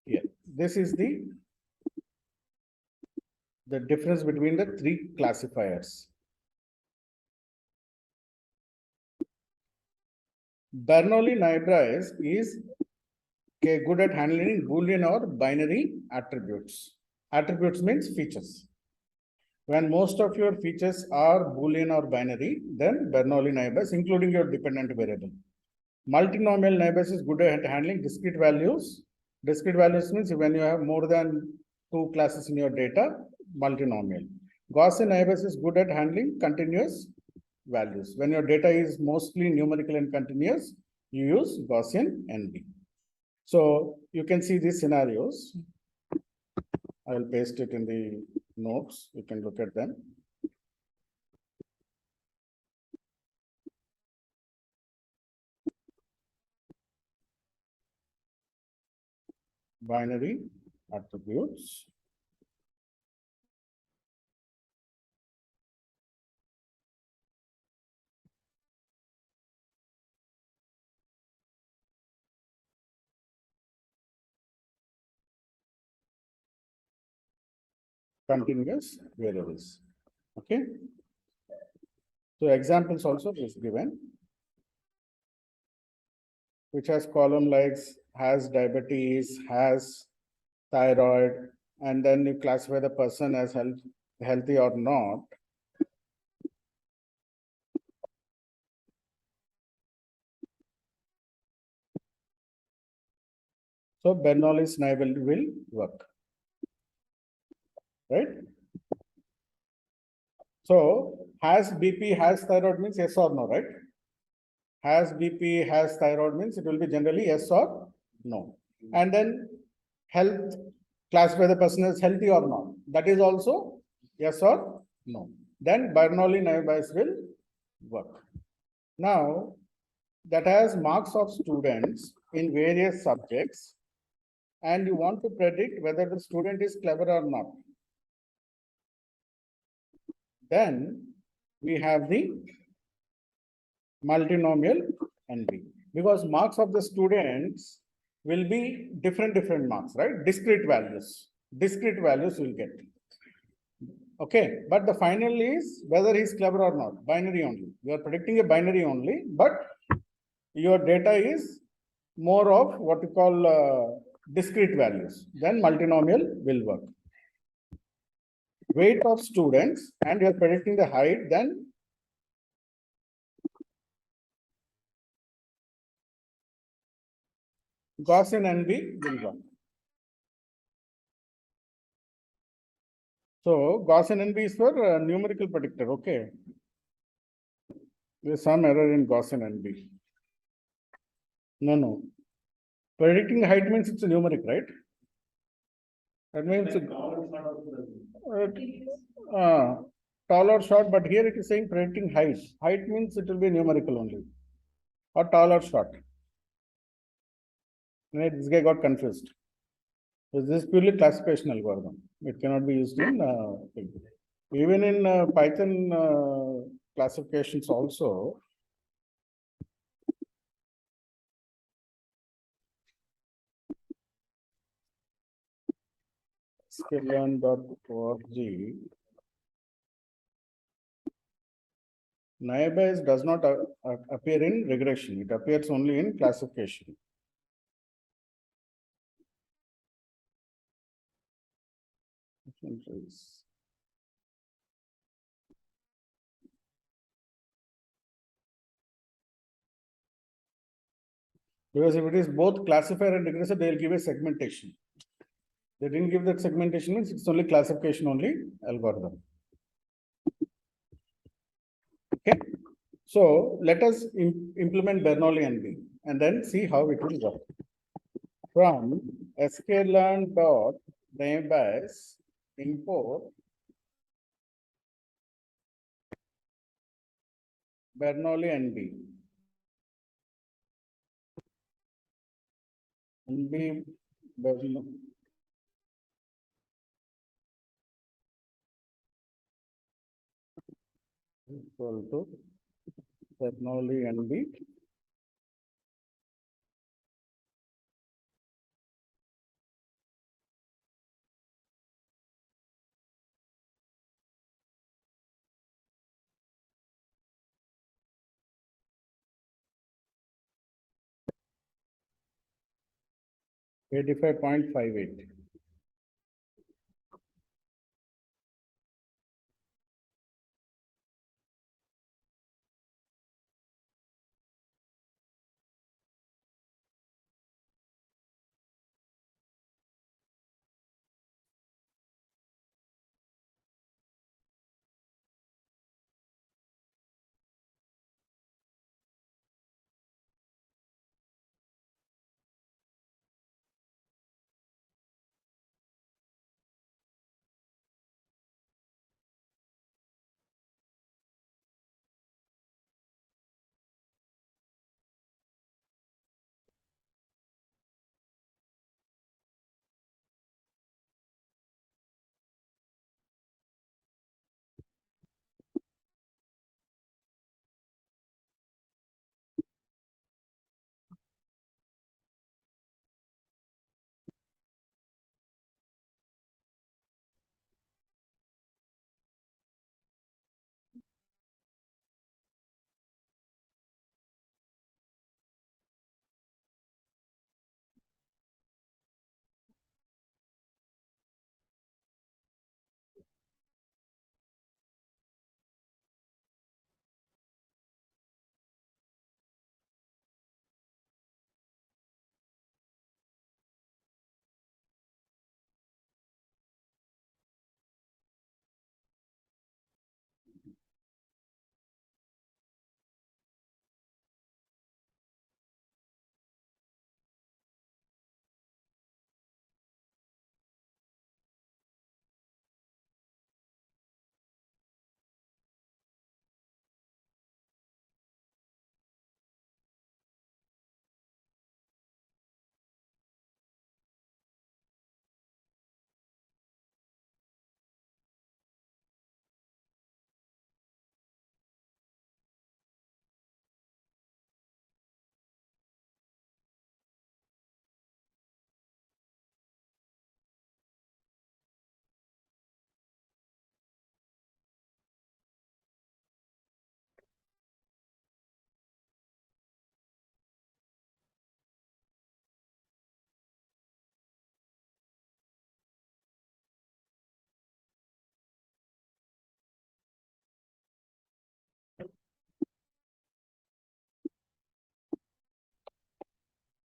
Here, this is the difference between the three classifiers. Bernoulli naive Bayes is good at handling Boolean or binary attributes. Attributes means features. When most of your features are Boolean or binary, then Bernoulli naive Bayes, including your dependent variable. Multinomial naive Bayes is good at handling discrete values. Discrete values means when you have more than two classes in your data, multinomial. Gaussian naive Bayes is good at handling continuous values. When your data is mostly numerical and continuous, you use Gaussian NB. So you can see these scenarios. I will paste it in the notes. You can look at them. Binary attributes. Continuous variables. Okay. So examples also is given, which has column like has diabetes, has thyroid, and then you classify the person as healthy or not. So Bernoulli's naive will work, right? So has BP, has thyroid means yes or no, right? Has BP, has thyroid means it will be generally yes or no. And then health, classify the person as healthy or not. That is also yes or no. Then Bernoulli naive Bayes will work. Now, that has marks of students in various subjects, and you want to predict whether the student is clever or not. Then we have the multinomial NB, because marks of the students will be different marks, right? Discrete values will get. Okay, but the final is whether he's clever or not, binary only. You are predicting a binary only, but your data is more of what you call discrete values. Then multinomial will work. Weight of students, and you are predicting the height, then Gaussian NB will work. So Gaussian NB is for numerical predictor. Okay. There's some error in Gaussian NB. No. Predicting height means it's a numeric, right? That means tall or short, but here it is saying predicting height. Height means it will be numerical only, or tall or short. Right, this guy got confused. So this is purely classification algorithm. It cannot be used in, thing. Even in Python classifications also. Sklearn.org. Naive does not appear in regression. It appears only in classification. Because if it is both classifier and regressor, they will give a segmentation. They didn't give that segmentation, means it's only classification only algorithm. Okay, so let us implement Bernoulli and B and then see how it will work. From sklearn dot namebase import Bernoulli and B. And B Bernoulli. Equal to Bernoulli and B. $85.58.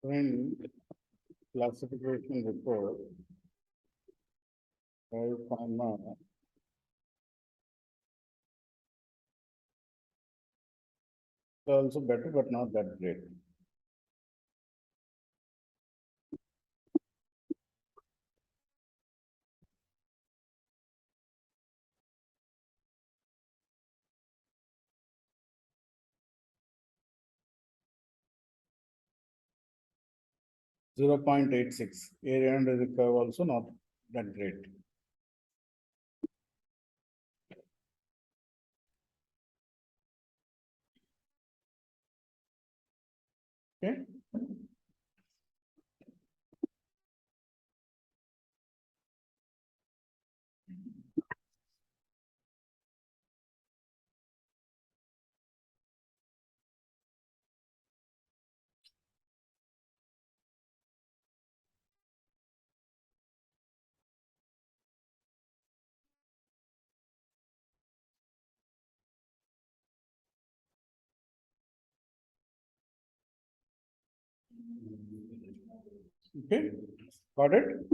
When classification report, comma, also better, but not that great. 0.86. Area under the curve also not that great. Okay. Okay, got it?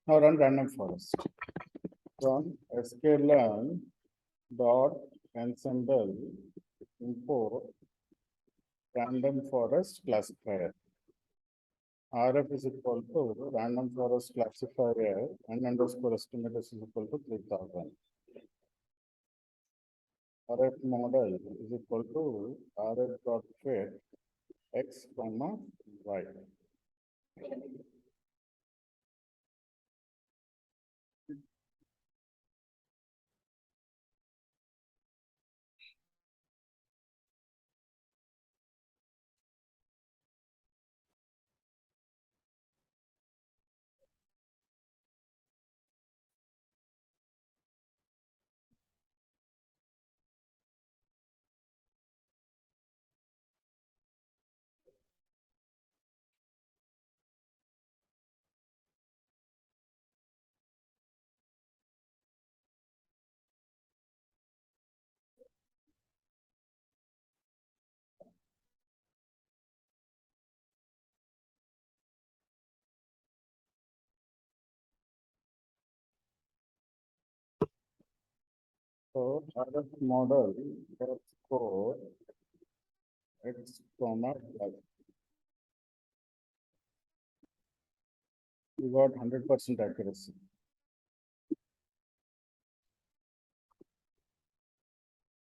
Now run random forest. Run sklearn dot ensemble import random forest classifier. RF is equal to random forest classifier and underscore estimate is equal to 3000. RF model is equal to RF dot fit x comma y. So RF model dot score x comma y. You got 100% accuracy.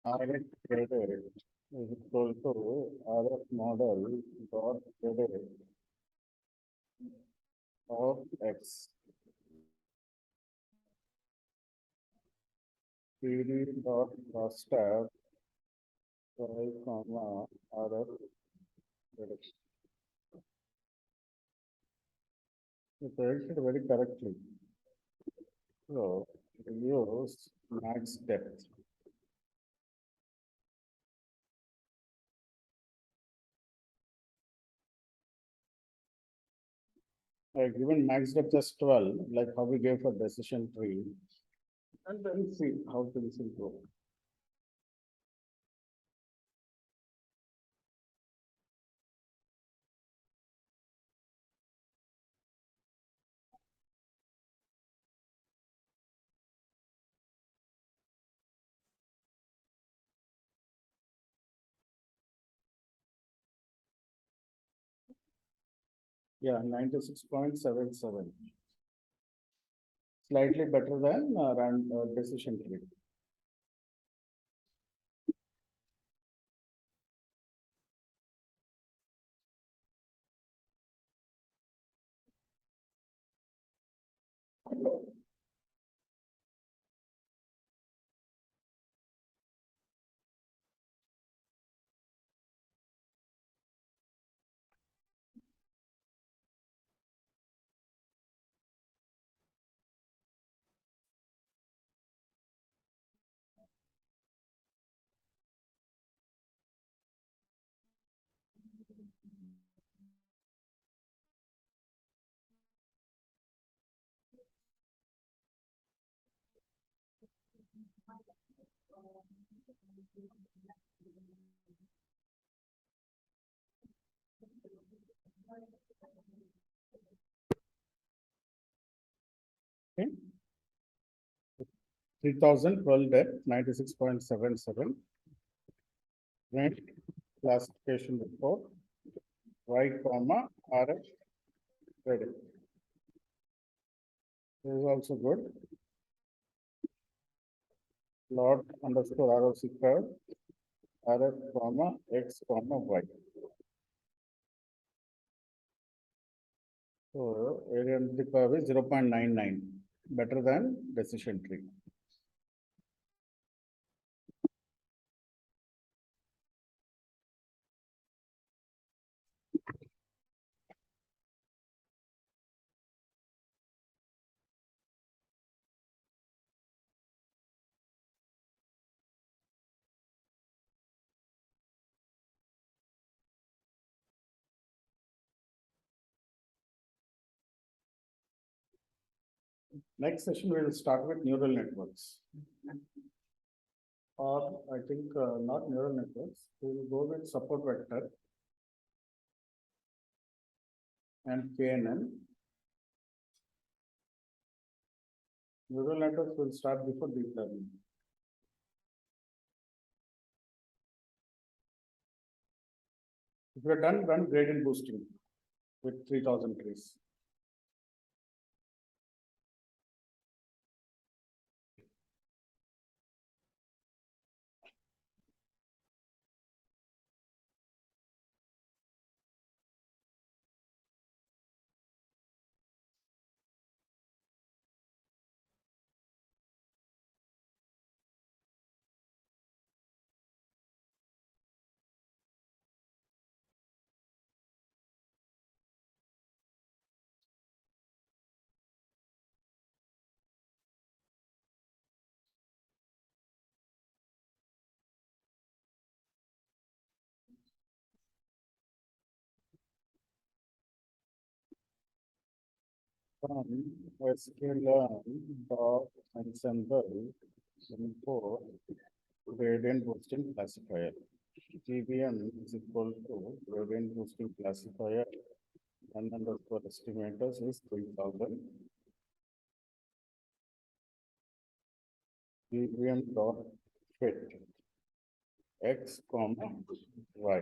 RF credit is equal to RF model dot credit of x. PD dot crosstab y comma RF credit. You predicted very correctly. So use max depth. Given max depth as 12, like how we gave for decision tree. And then see how things will go. Yeah, 96.77. Slightly better than decision tree. Okay. 3012 at 96.77. Next, classification report, Y comma RF credit. This is also good. Plot underscore ROC curve, RF comma X comma Y. So area under the curve is 0.99, better than decision tree. Next session, we will start with neural networks. Or I think not neural networks, we will go with support vector and KNN. Neural networks will start before deep learning. If you're done, run gradient boosting with 3000 trees. From sklearn dot ensemble import gradient boosting classifier. GBM is equal to gradient boosting classifier and underscore estimators is 3000. GBM dot fit X comma Y.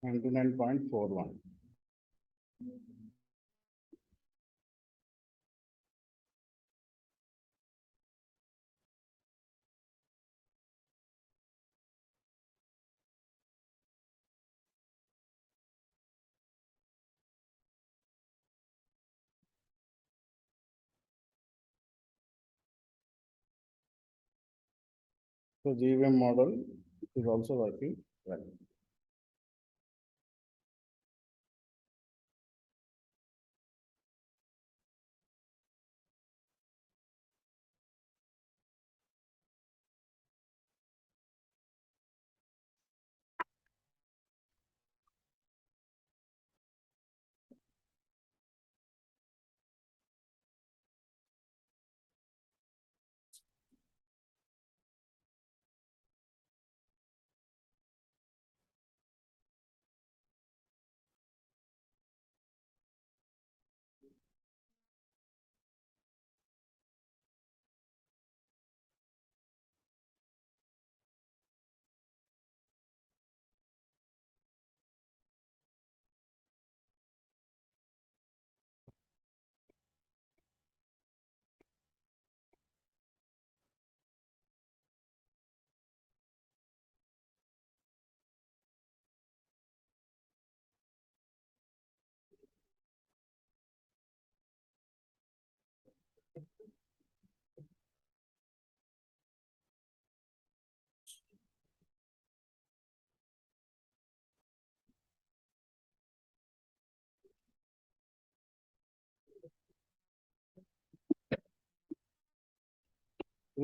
$99.41. So GVM model is also working well.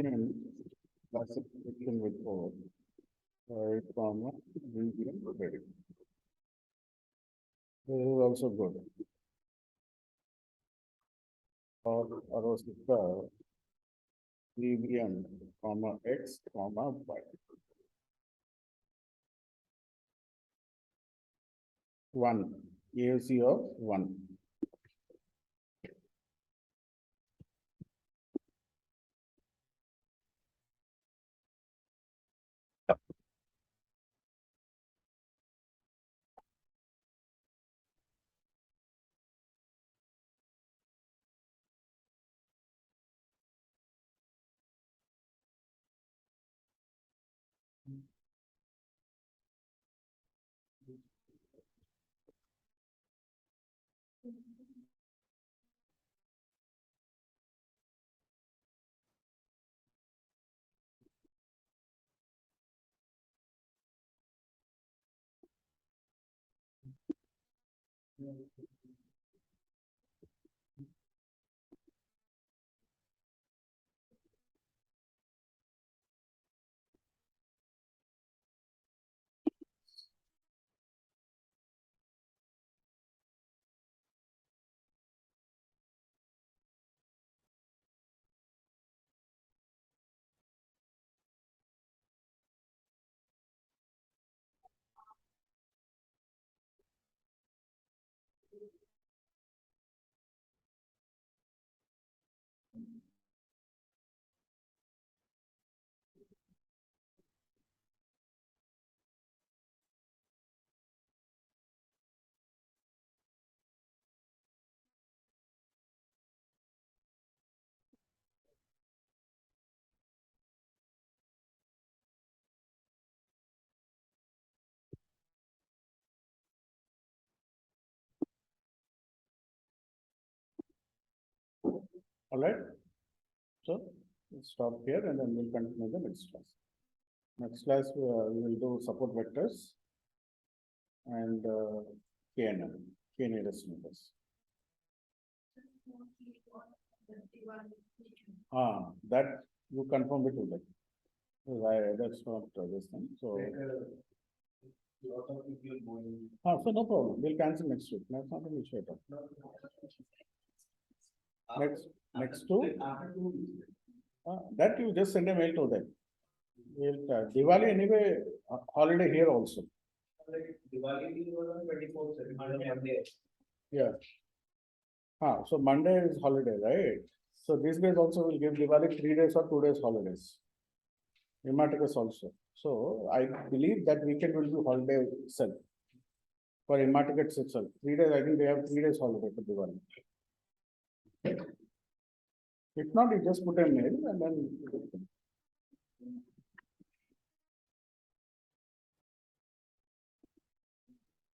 in classification with O. Right, comma, medium, credit. This is also good. Or Arosika, BBM, comma, X, comma, Y. One, AOC of one. All right. So we'll stop here and then we'll continue the next class. Next class, we will do support vectors and KNN, K nearest neighbors. That you confirm it with that. That's not this thing, so. Lot of people going. So no problem, we'll cancel next week, that's not an issue at all. Next two, After 2 weeks. that you just send a mail to them. We'll, Diwali anyway, holiday here also. Like Diwali was on 24th, Monday. Yeah. So Monday is holiday, right? So these guys also will give Diwali 3 days or 2 days holidays. Immaticus also. So I believe that weekend will be holiday itself. For Immaticus itself, 3 days, I think they have 3 days holiday for Diwali. If not, you just put a mail and then.